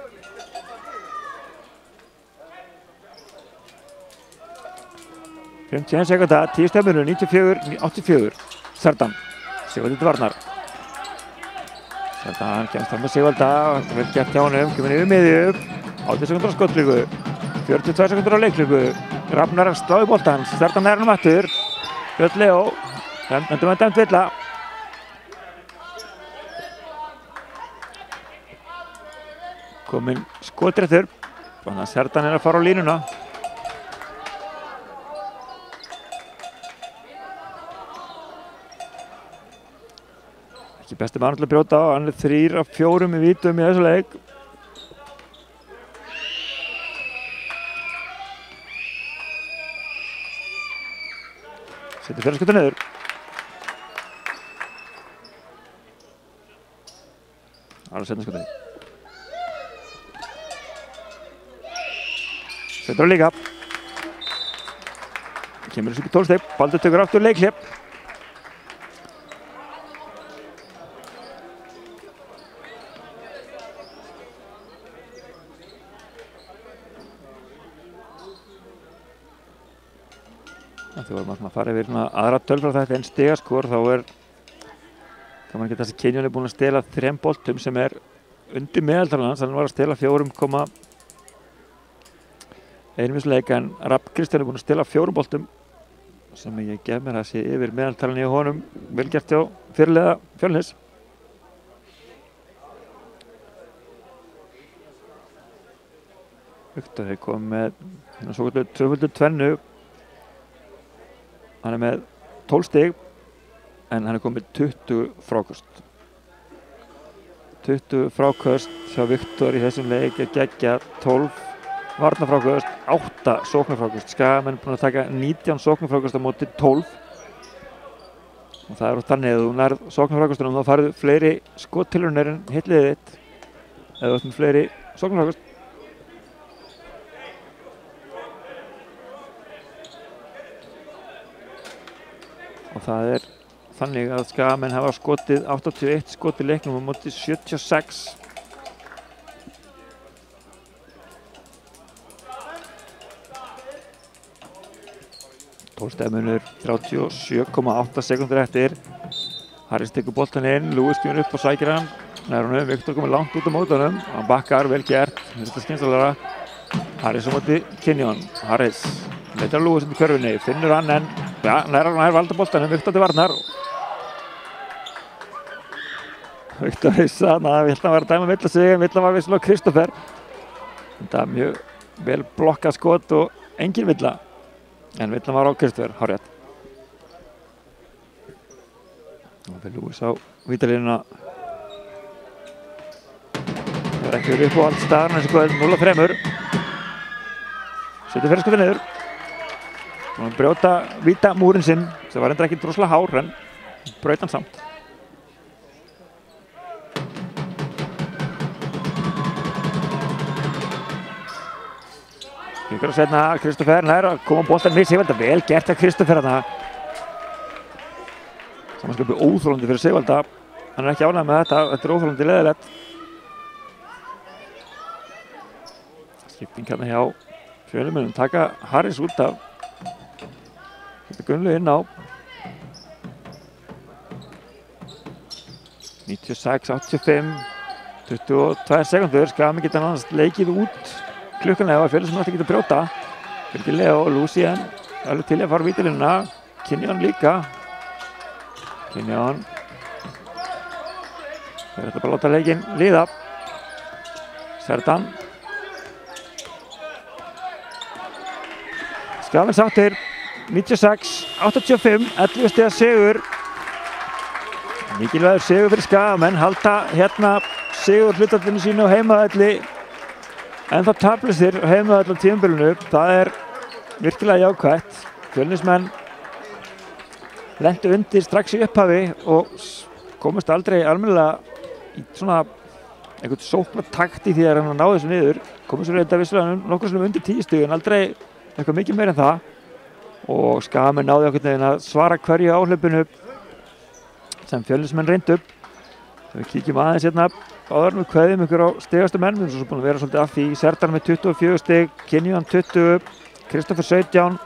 Fimmtíu sekunda, 10 stefnur, 94-84. Serdan, Sigvaldi til varnar. Serdan kemst fram með Sigvalda, vel gert hjá honum, kemur yfir miðju. 80 sekundur á skotklíku, 42 sekundur á leiklíku. Rafnar sláði boltans, Serdan hann aftur. Björn Leó, endum að dæmt villa. Kominn skotréttur, þannig að Serdan að fara á línuna. Ekki besti maður til að brjóta á, hann 3 af 4 í vítum í þessu leik. Setur fjölskuttu niður. Alveg setna skuttu. Setur á líka. Kemur þessu upp í 12 stig. Baldur tekur aftur leikhlé. Þegar vorum að fara yfir aðra tölfræði þetta en stigaskor þá kann man geta þessi Kenyon búinn að stela 3 boltum sem undir meðaltalan hans. Hann var að stela 4,1 leik en Rapp Kristján búinn að stela 4 boltum sem ég gef mér að sé yfir meðaltalan í honum. Vel gert hjá fyrirliða Fjölnis. Viktor kom með svokölluðu tvöföldu tvennu. Hann með 12 stig en hann komið 20 fráköst. 20 fráköst hjá Viktor í þessum leik geggja 12 varnarfráköst, 8 sóknarfráköst. Skagamenn búin að taka 19 sóknarfráköst á móti 12. Og það þannig að þú nærð sóknarfráköstunum þá farið fleiri skottilraunir en hitt liðið þitt eða með fleiri sóknarfráköst. og það er þannig að Skagamenn hafa skotið 81 skot í leiknum á móti 76. Tólstæðmunur 37,8 sekundur eftir. Harris tekur boltan inn, Lewis kemur upp og sækir hann nær honum, Viktor komið langt út á mótunum, hann bakkar, vel gert, þetta skynsalega. Harris á móti Kenyon, Harris leitar Lewis inn í körfunni, finnur hann en ja, nær valda boltanum, Viktor til varnar. Viktor hissa hann að vill hann vera að dæma milla sig, vill hann var vissulega Kristoffer. Þetta er mjög vel blokkað skot og engin villa, en villan var á Kristoffer, hárrétt. Og fyrir Lewis á vítalínuna. Það er ekki verið upp á allt staðar, en þessi 0-3. Setur fyrir skotið niður. Og brjóta vítamúrin sinn, sem var enda ekki droslega hár, en braut hann samt. Ykkur að setna Kristoffer nær að koma boltan við Sigvalda, vel gert að Kristoffer þarna. Samanskapið óþolandi fyrir Sigvalda, hann er ekki ánægður með þetta er óþolandi leiðilegt. Skipting hérna hjá Fjölnismönnum, taka Harris út af. Þetta Gunnlaug inn á. 96-85, 22 sekundur, Skagamenn geta annars leikið út klukkanlega og Fjölnismenn átti að geta brjóta. Birgir Leó, Lucien, alveg til að fara vítalínuna, Kenyon líka. Kenyon. Það er þetta bara að láta leikinn líða. Serdan. Skagamenn sáttir, 96-85, 11 stiga sigur. Mikilvægur sigur fyrir Skagamenn, halda hérna sigur hlutfallinu sínu á heimavelli. En það taplistir á heimavelli á tímabilinu, það er virkilega jákvætt. Fjölnismenn lentu undir strax í upphafi og komast aldrei almennilega í svona einhvern sóknartakt í því að hann náði þessu niður. Komast svo reynda vissulega nokkur svona undir 10 stig en aldrei eitthvað mikið meira en það. Og Skagamenn náði einhvern veginn að svara hverju áhlaupinu sem Fjölnismenn reyndu. Við kíkjum aðeins hérna áður en við kveðjum ykkur á stigastu menn. Við erum svo búin að vera svolítið af því. Serdan með 24 stig, Kenyon 20, Kristoffer 17,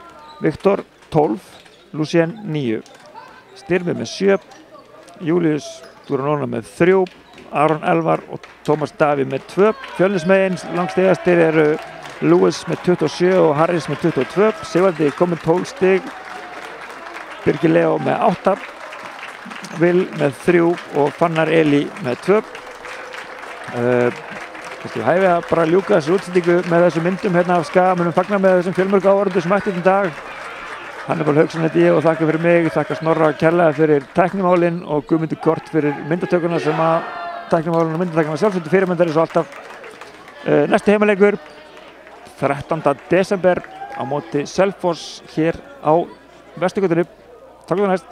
Viktor 12, Lucien 9. Styrmir með 7, Július Guðrún með 3, Aron Elvar og Tómas Davíð með 2. Fjölnismegin langstigastir eru Lewis með 27 og Harris með 22. Sigvaldi kom með 12 stig, Birgir Leó með 8, Will með 3 og Fannar Eli með 2. Við hæfi að bara ljúka þessu útsendingu með þessum myndum hérna af Skagamönnum, fagna með þessum fjölmörgu áhorfendum sem mættu í dag. Hannibal Hauksson heiti ég og þakka fyrir mig, þakka Snorra kærlega fyrir tæknimálin og Guðmundur Kort fyrir myndatökuna sem að tæknimálin og myndatökuna sjálfsöldu fyrirmyndar eins og alltaf. Næsti heimaleikur 13. desember á móti Selfoss hér á Vesturgötunni. Takk fyrir næst.